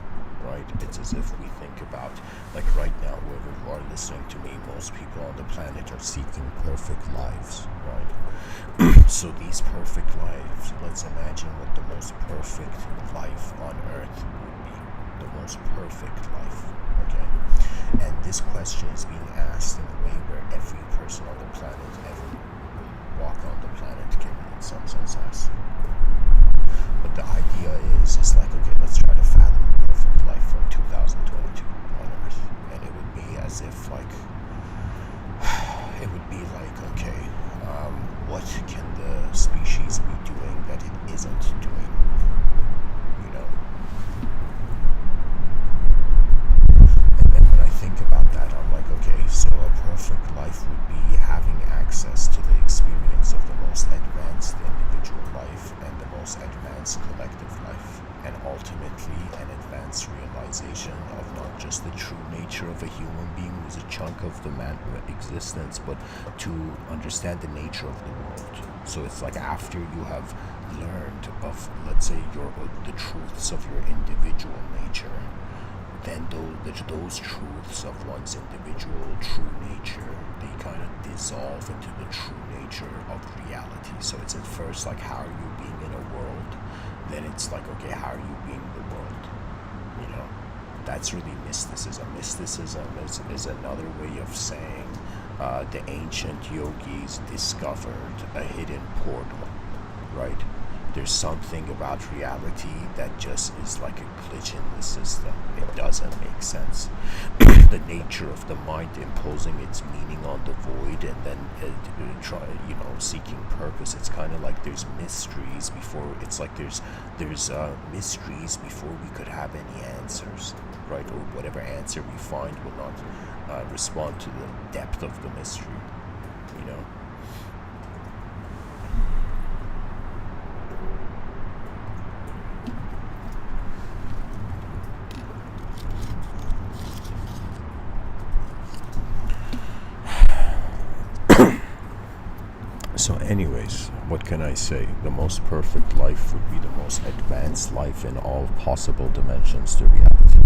S1: Right? It's as if we think about, like right now, whoever who are listening to me, most people on the planet are seeking perfect lives, right? So these perfect lives, let's imagine what the most perfect life on earth would be. The most perfect life, okay? And this question is being asked in a way where every person on the planet ever walk on the planet can, in some sense, ask. But the idea is like, okay, let's try to fathom the perfect life from 2022 on Earth. And it would be as if, like, okay, what can the species be doing that it isn't doing? And then when I think about that, I'm like, okay, so a perfect life would be having access to the experience of the most advanced individual life and the most advanced collective life, and ultimately an advanced realization of not just the true nature of a human being who's a chunk of the existence, but to understand the nature of the world. So it's like after you have learned of, let's say, the truths of your individual nature, then those truths of one's individual true nature, they kind of dissolve into the true nature of reality. So it's at first like, how are you being in a world? Then it's like, okay, how are you being the world? That's really mysticism. Mysticism is another way of saying the ancient yogis discovered a hidden portal, right? There's something about reality that just is like a glitch in the system. It doesn't make sense. The nature of the mind imposing its meaning on the void and then seeking purpose. It's kind of like there's mysteries before. It's like there's mysteries before we could have any answers, right? Or whatever answer we find will not respond to the depth of the mystery, So anyways, what can I say? The most perfect life would be the most advanced life in all possible dimensions to reality,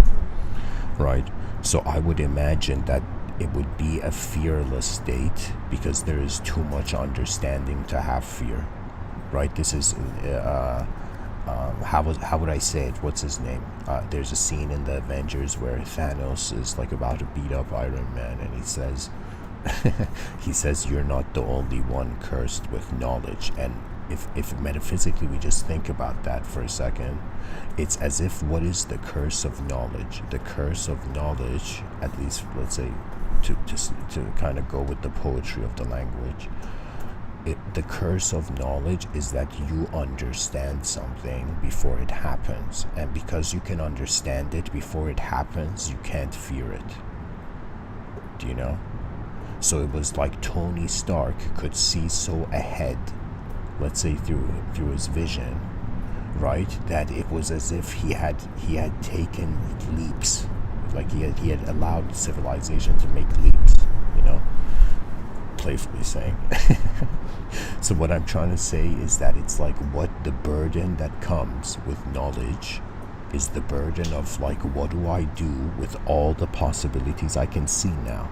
S1: right? So I would imagine that it would be a fearless state because there is too much understanding to have fear, right? This is, how would I say it? What's his name? There's a scene in the Avengers where Thanos is like about to beat up Iron Man and he says, you're not the only one cursed with knowledge. And if metaphysically we just think about that for a second, it's as if, what is the curse of knowledge? The curse of knowledge, at least let's say to kind of go with the poetry of the language, the curse of knowledge is that you understand something before it happens, and because you can understand it before it happens, you can't fear it. Do you know? So it was like Tony Stark could see so ahead, let's say through his vision, right? That it was as if he had taken leaps, like he had allowed civilization to make leaps, playfully saying. So what I'm trying to say is that it's like, what the burden that comes with knowledge is the burden of like, what do I do with all the possibilities I can see now?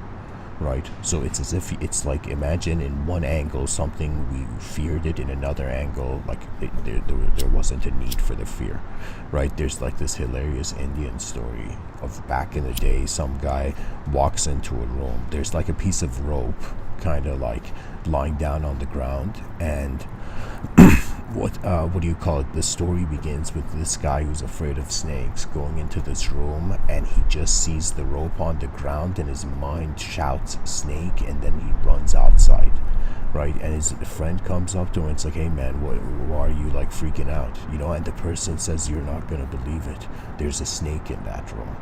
S1: Right? So it's as if it's like, imagine in one angle something, we feared it, in another angle like there wasn't a need for the fear, right? There's like this hilarious Indian story of back in the day, some guy walks into a room, there's like a piece of rope kind of like lying down on the ground. And what do you call it? The story begins with this guy who's afraid of snakes going into this room, and he just sees the rope on the ground, and his mind shouts snake, and then he runs outside, right? And his friend comes up to him and it's like, hey man, why are you like freaking out, you know? And the person says, you're not gonna believe it, there's a snake in that room.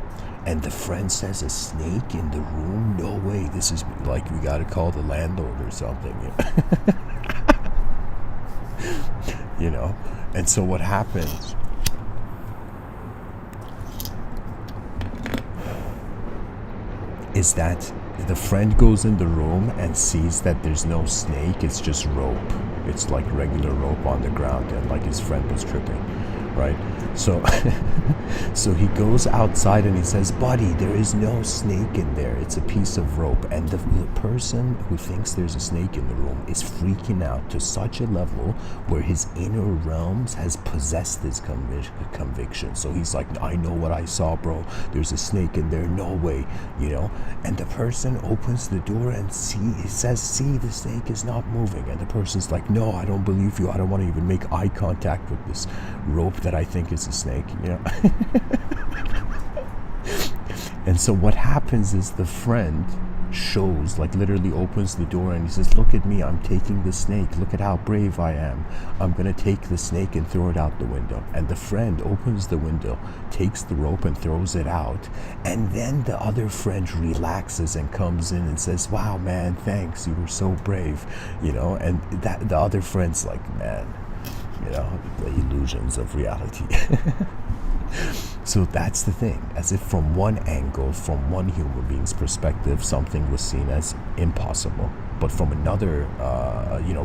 S1: And the friend says, a snake in the room? No way, this is like, we gotta call the landlord or something. You know? And so what happens is that the friend goes in the room and sees that there's no snake, it's just rope. It's like regular rope on the ground, and like his friend was tripping, right? So so he goes outside and he says, buddy, there is no snake in there, it's a piece of rope. And the person who thinks there's a snake in the room is freaking out to such a level where his inner realms has possessed his conviction. So he's like, I know what I saw, bro, there's a snake in there, no way, you know? And the person opens the door and says, see, the snake is not moving. And the person's like, no, I don't believe you, I don't want to even make eye contact with this rope that I think is a snake, you know? And so what happens is the friend shows, like literally opens the door and he says, look at me, I'm taking the snake, look at how brave I am, I'm gonna take the snake and throw it out the window. And the friend opens the window, takes the rope and throws it out, and then the other friend relaxes and comes in and says, wow man, thanks, you were so brave, you know? And that the other friend's like, man, you know, the illusions of reality. So that's the thing, as if from one angle, from one human being's perspective, something was seen as impossible, but from another,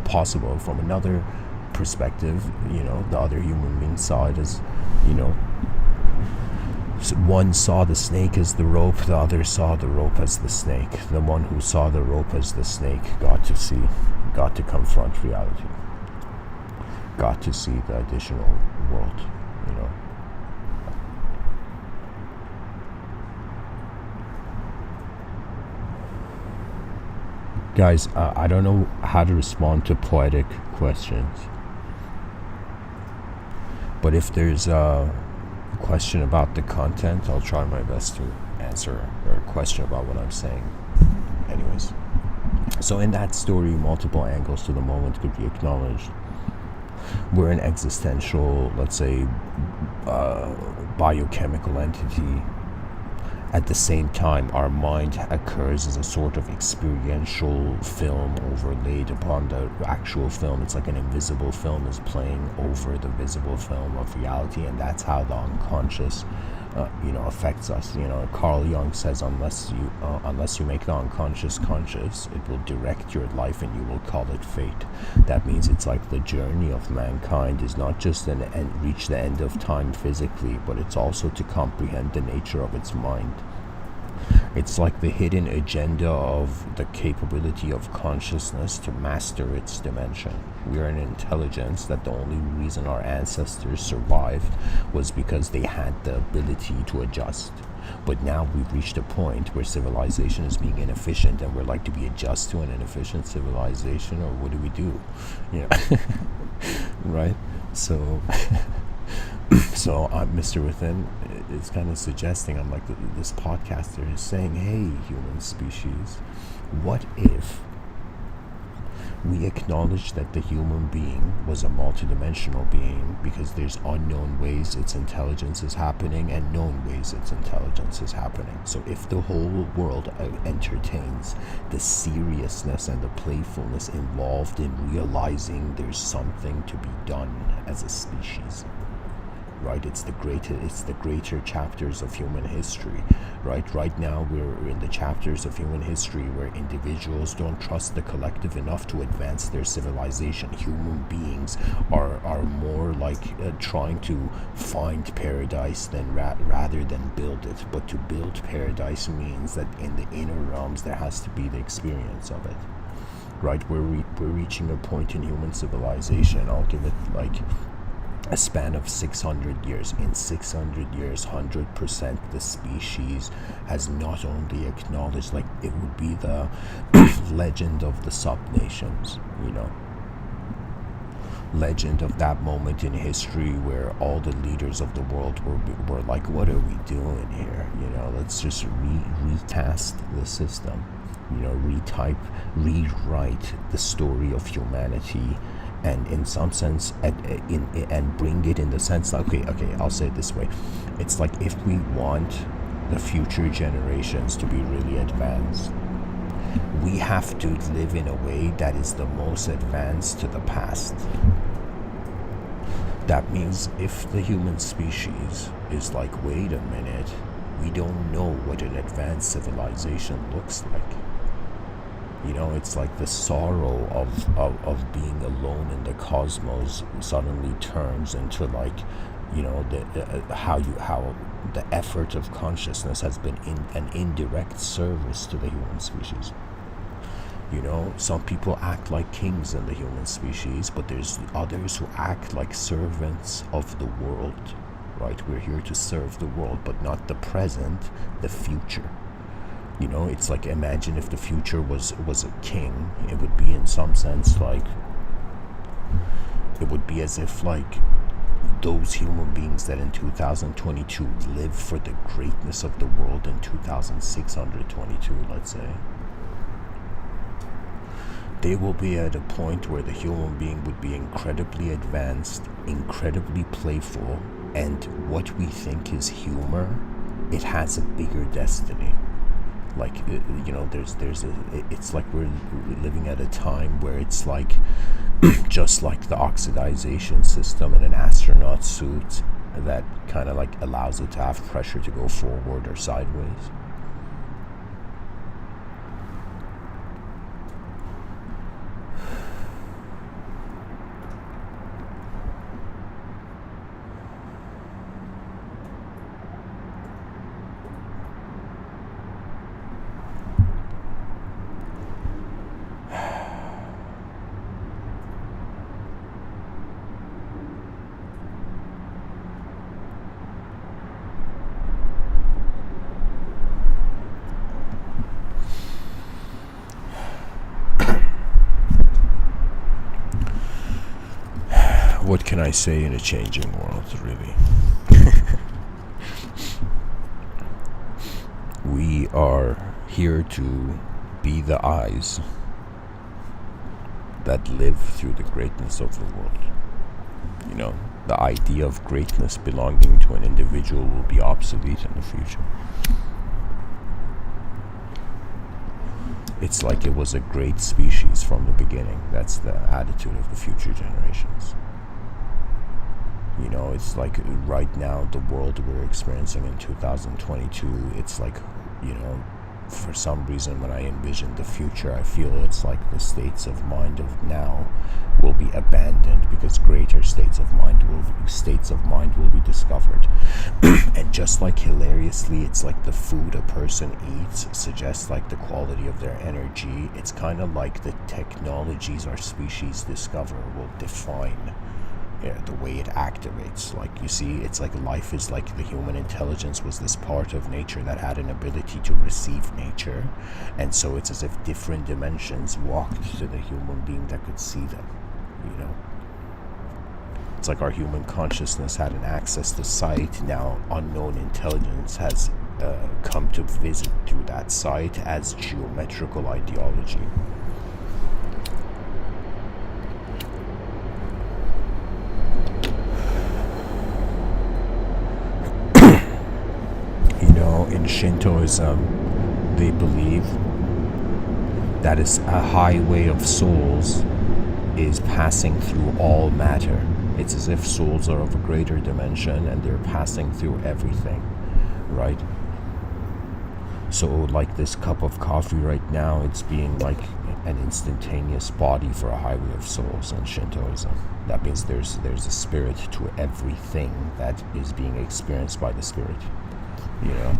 S1: possible. From another perspective, you know, the other human being saw it as, you know, one saw the snake as the rope, the other saw the rope as the snake. The one who saw the rope as the snake got to confront reality, got to see the additional world, you know. Guys, I don't know how to respond to poetic questions, but if there's a question about the content, I'll try my best to answer, or a question about what I'm saying. Anyways, so in that story, multiple angles to the moment could be acknowledged. We're an existential, let's say, biochemical entity. At the same time, our mind occurs as a sort of experiential film overlaid upon the actual film. It's like an invisible film is playing over the visible film of reality, and that's how the unconscious, affects us. You know, Carl Jung says, unless you make the unconscious conscious, it will direct your life, and you will call it fate. That means it's like the journey of mankind is not just reach the end of time physically, but it's also to comprehend the nature of its mind. It's like the hidden agenda of the capability of consciousness to master its dimension. We are an intelligence that the only reason our ancestors survived was because they had the ability to adjust. But now we've reached a point where civilization is being inefficient, and we're like, do we adjust to an inefficient civilization, or what do we do? You know, right? So so Mr.Within is kind of suggesting, I'm like, this podcaster is saying, hey, human species, what if we acknowledge that the human being was a multidimensional being, because there's unknown ways its intelligence is happening and known ways its intelligence is happening. So if the whole world entertains the seriousness and the playfulness involved in realizing there's something to be done as a species, right? It's the greater chapters of human history, right? Right now we're in the chapters of human history where individuals don't trust the collective enough to advance their civilization. Human beings are more like trying to find paradise than rather than build it. But to build paradise means that in the inner realms there has to be the experience of it, right? We're reaching a point in human civilization, I'll give it like a span of 600 years. In 600 years, 100% the species has not only acknowledged, like, it would be the legend of the sub-nations, you know, legend of that moment in history where all the leaders of the world were like, what are we doing here? You know, let's just recast the system, you know, rewrite the story of humanity, and in some sense, and bring it in the sense, okay, I'll say it this way. It's like, if we want the future generations to be really advanced, we have to live in a way that is the most advanced to the past. That means if the human species is like, wait a minute, we don't know what an advanced civilization looks like. You know, it's like the sorrow of being alone in the cosmos suddenly turns into, like, you know, how the effort of consciousness has been an indirect service to the human species. You know, some people act like kings in the human species, but there's others who act like servants of the world, right? We're here to serve the world, but not the present, the future. You know, it's like, imagine if the future was a king. It would be, in some sense, like, it would be as if, like, those human beings that in 2022 live for the greatness of the world in 2622, let's say, they will be at a point where the human being would be incredibly advanced, incredibly playful, and what we think is humor, it has a bigger destiny. Like, you know, it's like we're living at a time where it's like, just like the oxidization system in an astronaut suit that kind of like allows it to have pressure to go forward or sideways. What can I say in a changing world, really? We are here to be the eyes that live through the greatness of the world. You know, the idea of greatness belonging to an individual will be obsolete in the future. It's like it was a great species from the beginning. That's the attitude of the future generations. You know, it's like right now, the world we're experiencing in 2022, it's like, you know, for some reason when I envision the future, I feel it's like the states of mind of now will be abandoned because greater states of mind will be discovered. And just like hilariously, it's like the food a person eats suggests like the quality of their energy. It's kind of like the technologies our species discover will define the way it activates. Like, you see, it's like life is like the human intelligence was this part of nature that had an ability to receive nature, and so it's as if different dimensions walked to the human being that could see them, you know. It's like our human consciousness had an access to sight. Now unknown intelligence has come to visit through that sight as geometrical ideology. In Shintoism, they believe that a highway of souls is passing through all matter. It's as if souls are of a greater dimension and they're passing through everything, right? So like this cup of coffee right now, it's being like an instantaneous body for a highway of souls in Shintoism. That means there's a spirit to everything that is being experienced by the spirit, you know.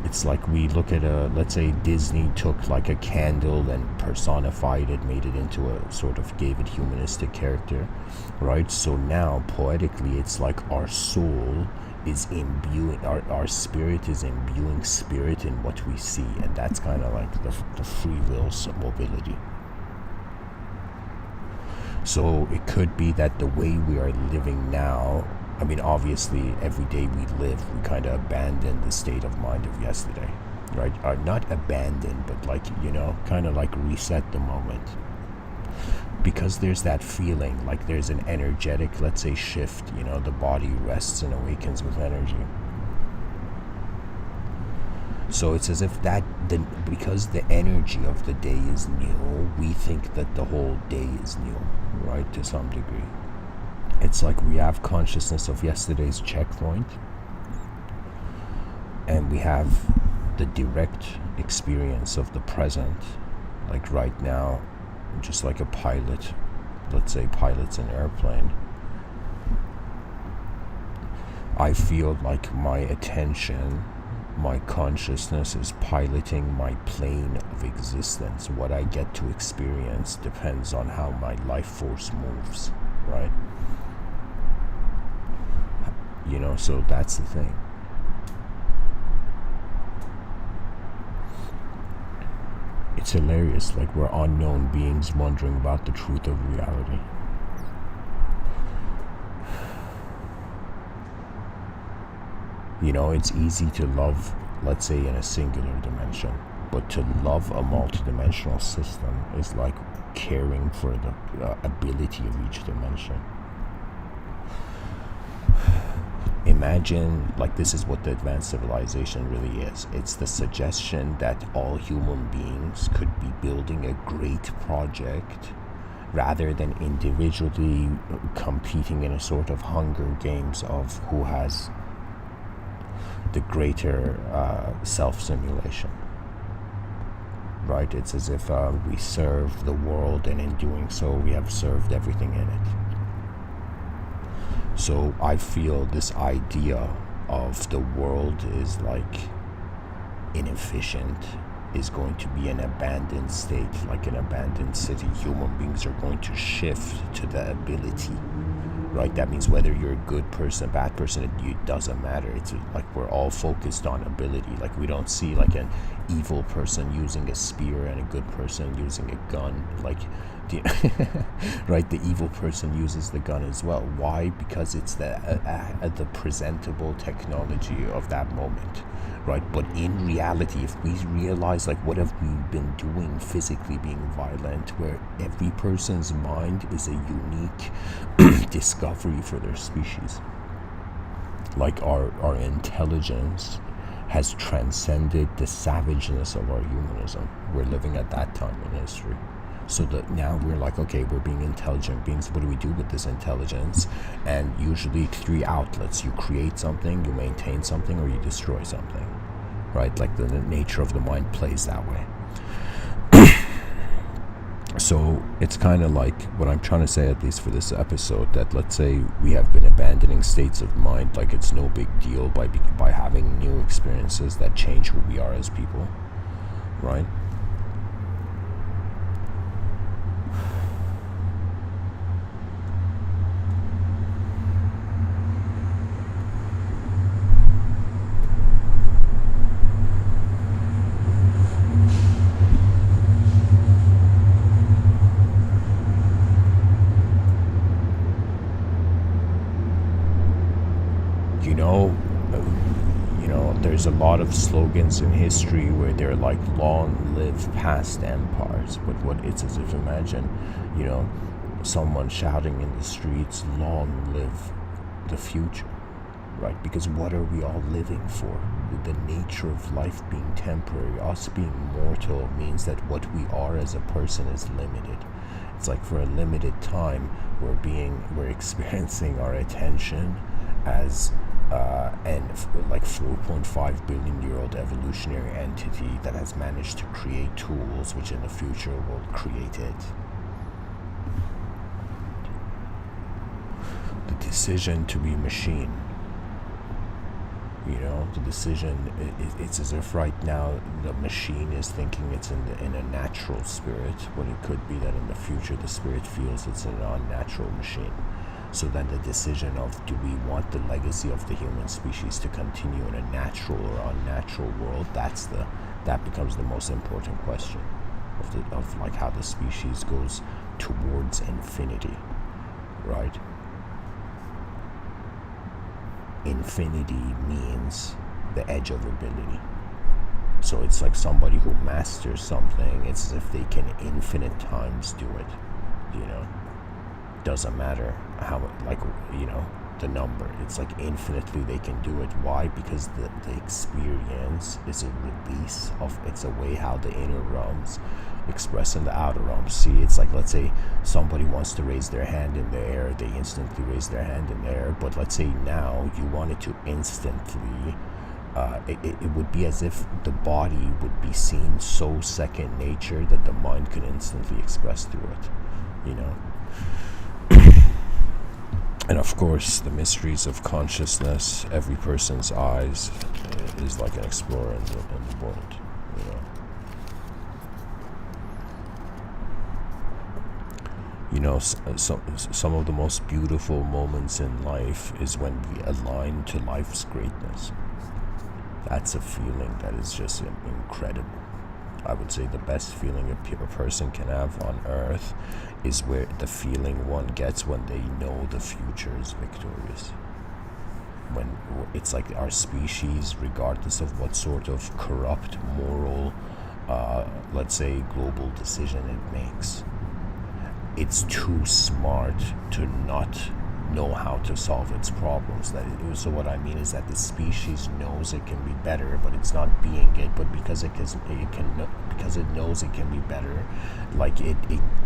S1: It's like we look at let's say Disney took like a candle and personified it, made it into a sort of, gave it humanistic character, right? So now poetically it's like our soul is imbuing, our spirit is imbuing spirit in what we see, and that's kind of like the free will mobility. So it could be that the way we are living now, I mean, obviously, every day we live, we kind of abandon the state of mind of yesterday, right? Or not abandon, but like, kind of like reset the moment. Because there's that feeling, like there's an energetic, let's say, shift, the body rests and awakens with energy. So it's as if because the energy of the day is new, we think that the whole day is new, right, to some degree. It's like we have consciousness of yesterday's checkpoint, and we have the direct experience of the present, like right now, just like a pilot, let's say pilots an airplane. I feel like my attention, my consciousness is piloting my plane of existence. What I get to experience depends on how my life force moves, right? So that's the thing. It's hilarious, like we're unknown beings wondering about the truth of reality. It's easy to love, let's say, in a singular dimension, but to love a multidimensional system is like caring for the ability of each dimension. Imagine, like, this is what the advanced civilization really is. It's the suggestion that all human beings could be building a great project rather than individually competing in a sort of Hunger Games of who has the greater self-simulation. Right? It's as if we serve the world, and in doing so we have served everything in it. So I feel this idea of the world is like inefficient is going to be an abandoned state, like an abandoned city. Human beings are going to shift to the ability, right? That means whether you're a good person, a bad person, it doesn't matter. It's like we're all focused on ability. Like we don't see like an evil person using a spear and a good person using a gun. Like, right? The evil person uses the gun as well. Why? Because it's the presentable technology of that moment, right? But in reality, if we realize, like, what have we been doing physically being violent, where every person's mind is a unique discovery for their species. Like our intelligence has transcended the savageness of our humanism. We're living at that time in history. So that now we're like, okay, we're being intelligent beings. What do we do with this intelligence? And usually 3 outlets. You create something, you maintain something, or you destroy something. Right? Like the nature of the mind plays that way. So it's kind of like what I'm trying to say, at least for this episode, that let's say we have been abandoning states of mind, like it's no big deal by having new experiences that change who we are as people, right? There's a lot of slogans in history where they're like, long live past empires. But what it's as if, imagine, someone shouting in the streets, long live the future, right? Because what are we all living for? The nature of life being temporary, us being mortal, means that what we are as a person is limited. It's like for a limited time, we're experiencing our attention as and like 4.5 billion year old evolutionary entity that has managed to create tools which in the future will create it. The decision to be machine, You know, the decision, it's as if right now the machine is thinking it's in a natural spirit, when it could be that in the future the spirit feels it's an unnatural machine. So then the decision of, do we want the legacy of the human species to continue in a natural or unnatural world, that becomes the most important question of like how the species goes towards infinity, right? Infinity means the edge of ability. So it's like somebody who masters something, it's as if they can infinite times do it, you know? Doesn't matter how, like, you know, the number. It's like infinitely they can do it. Why? Because the experience is a release of, it's a way how the inner realms express in the outer realms. See, it's like, let's say somebody wants to raise their hand in the air, they instantly raise their hand in the air. But let's say now you wanted to instantly, it would be as if the body would be seen so second nature that the mind can instantly express through it, you know. And of course, the mysteries of consciousness, every person's eyes is like an explorer in the world, you know. You know, some of the most beautiful moments in life is when we align to life's greatness. That's a feeling that is just incredible. I would say the best feeling a person can have on earth is where the feeling one gets when they know the future is victorious. When it's like our species, regardless of what sort of corrupt moral, let's say global decision it makes, it's too smart to not know how to solve its problems. So what I mean is that the species knows it can be better, but it's not being it. But because because it knows it can be better, like it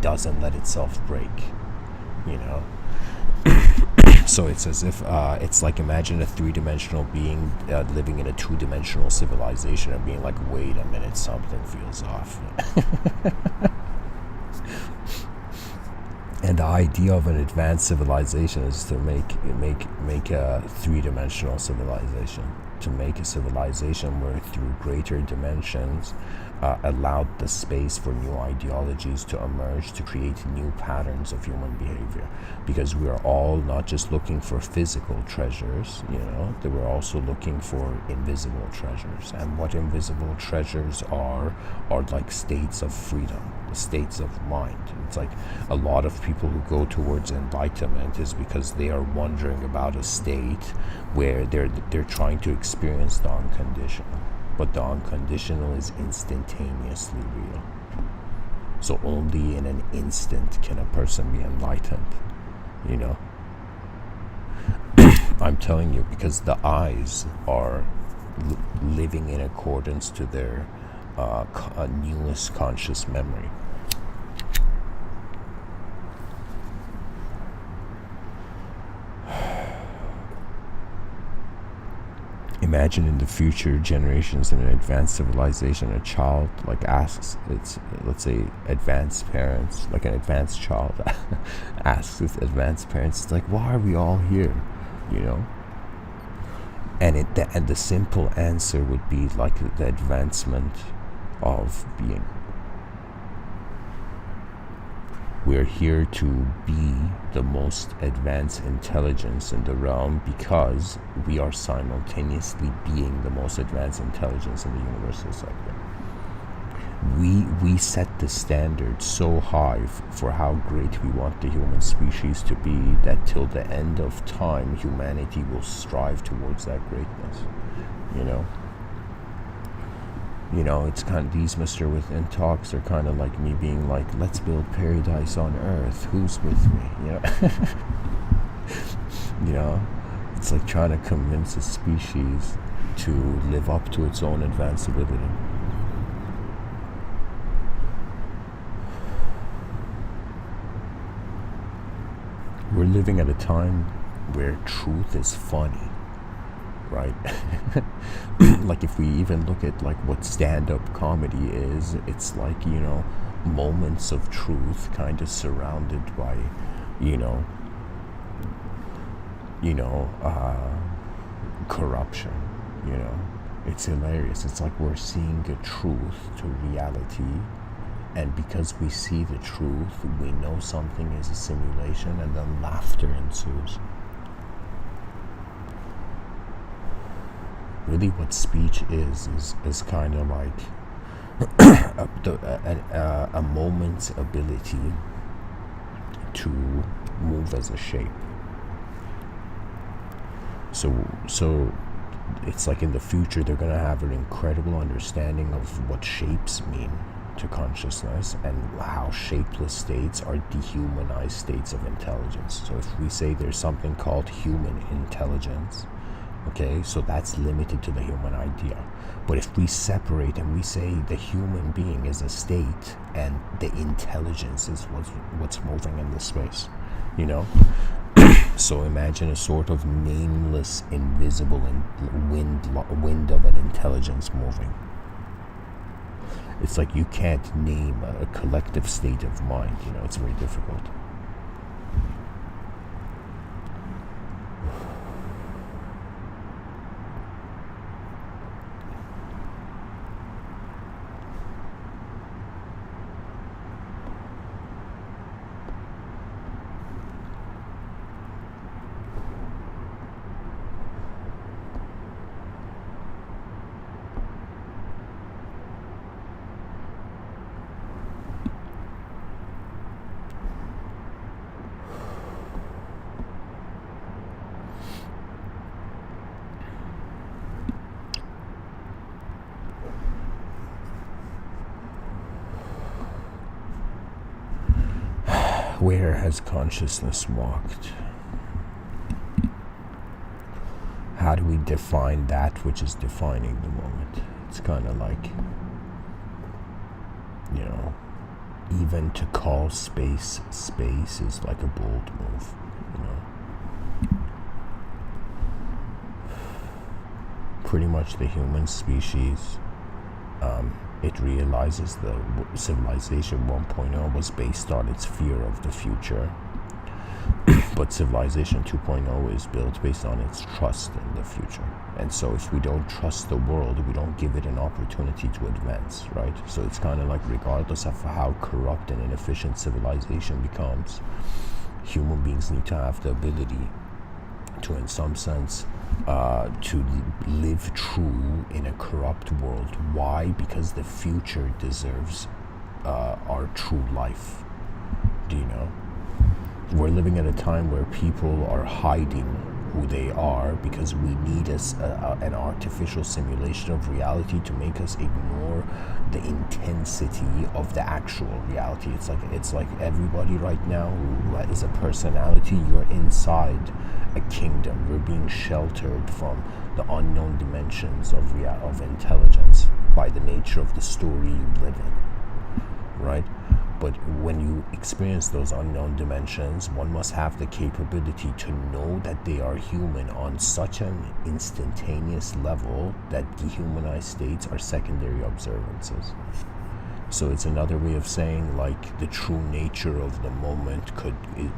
S1: doesn't let itself break, you know. So it's as if it's like, imagine a three-dimensional being living in a two-dimensional civilization and being like, wait a minute, something feels off. And the idea of an advanced civilization is to make a three-dimensional civilization, to make a civilization where through greater dimensions allowed the space for new ideologies to emerge, to create new patterns of human behavior. Because we are all not just looking for physical treasures, you know, that we're also looking for invisible treasures. And what invisible treasures are like states of freedom, states of mind. It's like a lot of people who go towards enlightenment is because they are wondering about a state where they're trying to experience the unconditional. But the unconditional is instantaneously real. So only in an instant can a person be enlightened, you know. I'm telling you, because the eyes are living in accordance to their newest conscious memory. Imagine in the future generations in an advanced civilization, a child like asks its, let's say, advanced parents, like an advanced child asks its advanced parents, it's like, why are we all here, you know? And the simple answer would be like the advancement of being. We're here to be the most advanced intelligence in the realm because we are simultaneously being the most advanced intelligence in the universal sector. We set the standard so high for how great we want the human species to be that till the end of time, humanity will strive towards that greatness, you know? You know, it's kind of, these Mr.Within talks are kind of like me being like, let's build paradise on earth. Who's with me? You know? You know? It's like trying to convince a species to live up to its own advanced ability. We're living at a time where truth is funny. Right? Like if we even look at like what stand-up comedy is, it's like, you know, moments of truth kind of surrounded by, you know, corruption, You know, it's hilarious. It's like we're seeing a truth to reality, and because we see the truth, we know something is a simulation, and then laughter ensues. Really, what speech is kind of like a moment's ability to move as a shape. So it's like in the future they're going to have an incredible understanding of what shapes mean to consciousness, and how shapeless states are dehumanized states of intelligence. So if we say there's something called human intelligence, okay, so that's limited to the human idea. But if we separate and we say the human being is a state and the intelligence is what's moving in the space, you know? So imagine a sort of nameless, invisible wind of an intelligence moving. It's like you can't name a collective state of mind, you know, it's very difficult. Where has consciousness walked? How do we define that which is defining the moment? It's kind of like, you know, even to call space space is like a bold move, you know. Pretty much the human species, it realizes the civilization 1.0 was based on its fear of the future, but civilization 2.0 is built based on its trust in the future. And so if we don't trust the world, we don't give it an opportunity to advance, right? So it's kind of like, regardless of how corrupt and inefficient civilization becomes, human beings need to have the ability to, in some sense, to live true in a corrupt world. Why? Because the future deserves our true life. Do you know? We're living at a time where people are hiding who they are because we need an artificial simulation of reality to make us ignore the intensity of the actual reality. It's like everybody right now who is a personality, you're inside a kingdom. You're being sheltered from the unknown dimensions of intelligence by the nature of the story you live in, right? But when you experience those unknown dimensions, one must have the capability to know that they are human on such an instantaneous level that dehumanized states are secondary observances. So it's another way of saying, like, the true nature of the moment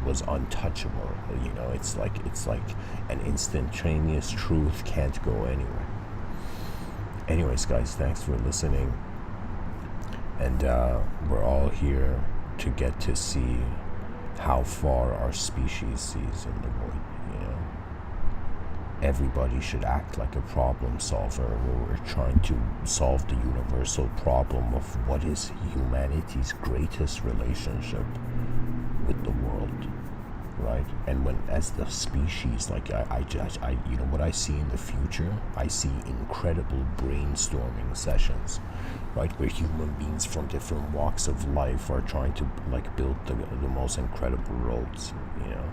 S1: was untouchable. You know, it's like an instantaneous truth can't go anywhere. Anyways, guys, thanks for listening. And we're all here to get to see how far our species sees in the void, you know. Everybody should act like a problem solver, where we're trying to solve the universal problem of what is humanity's greatest relationship with the world, right? And when, as the species, like I you know, what I see in the future, I see incredible brainstorming sessions, right, where human beings from different walks of life are trying to, like, build the most incredible roads, you know.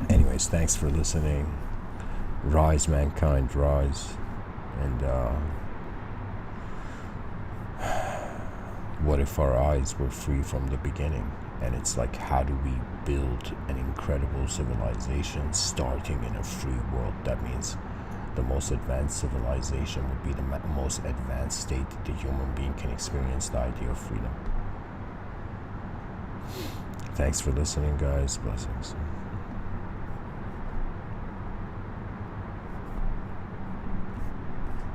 S1: Anyways, thanks for listening. Rise, mankind, rise. And what if our eyes were free from the beginning? And it's like, how do we build an incredible civilization starting in a free world? That means the most advanced civilization would be the most advanced state that the human being can experience, the idea of freedom. Thanks for listening, guys. Blessings.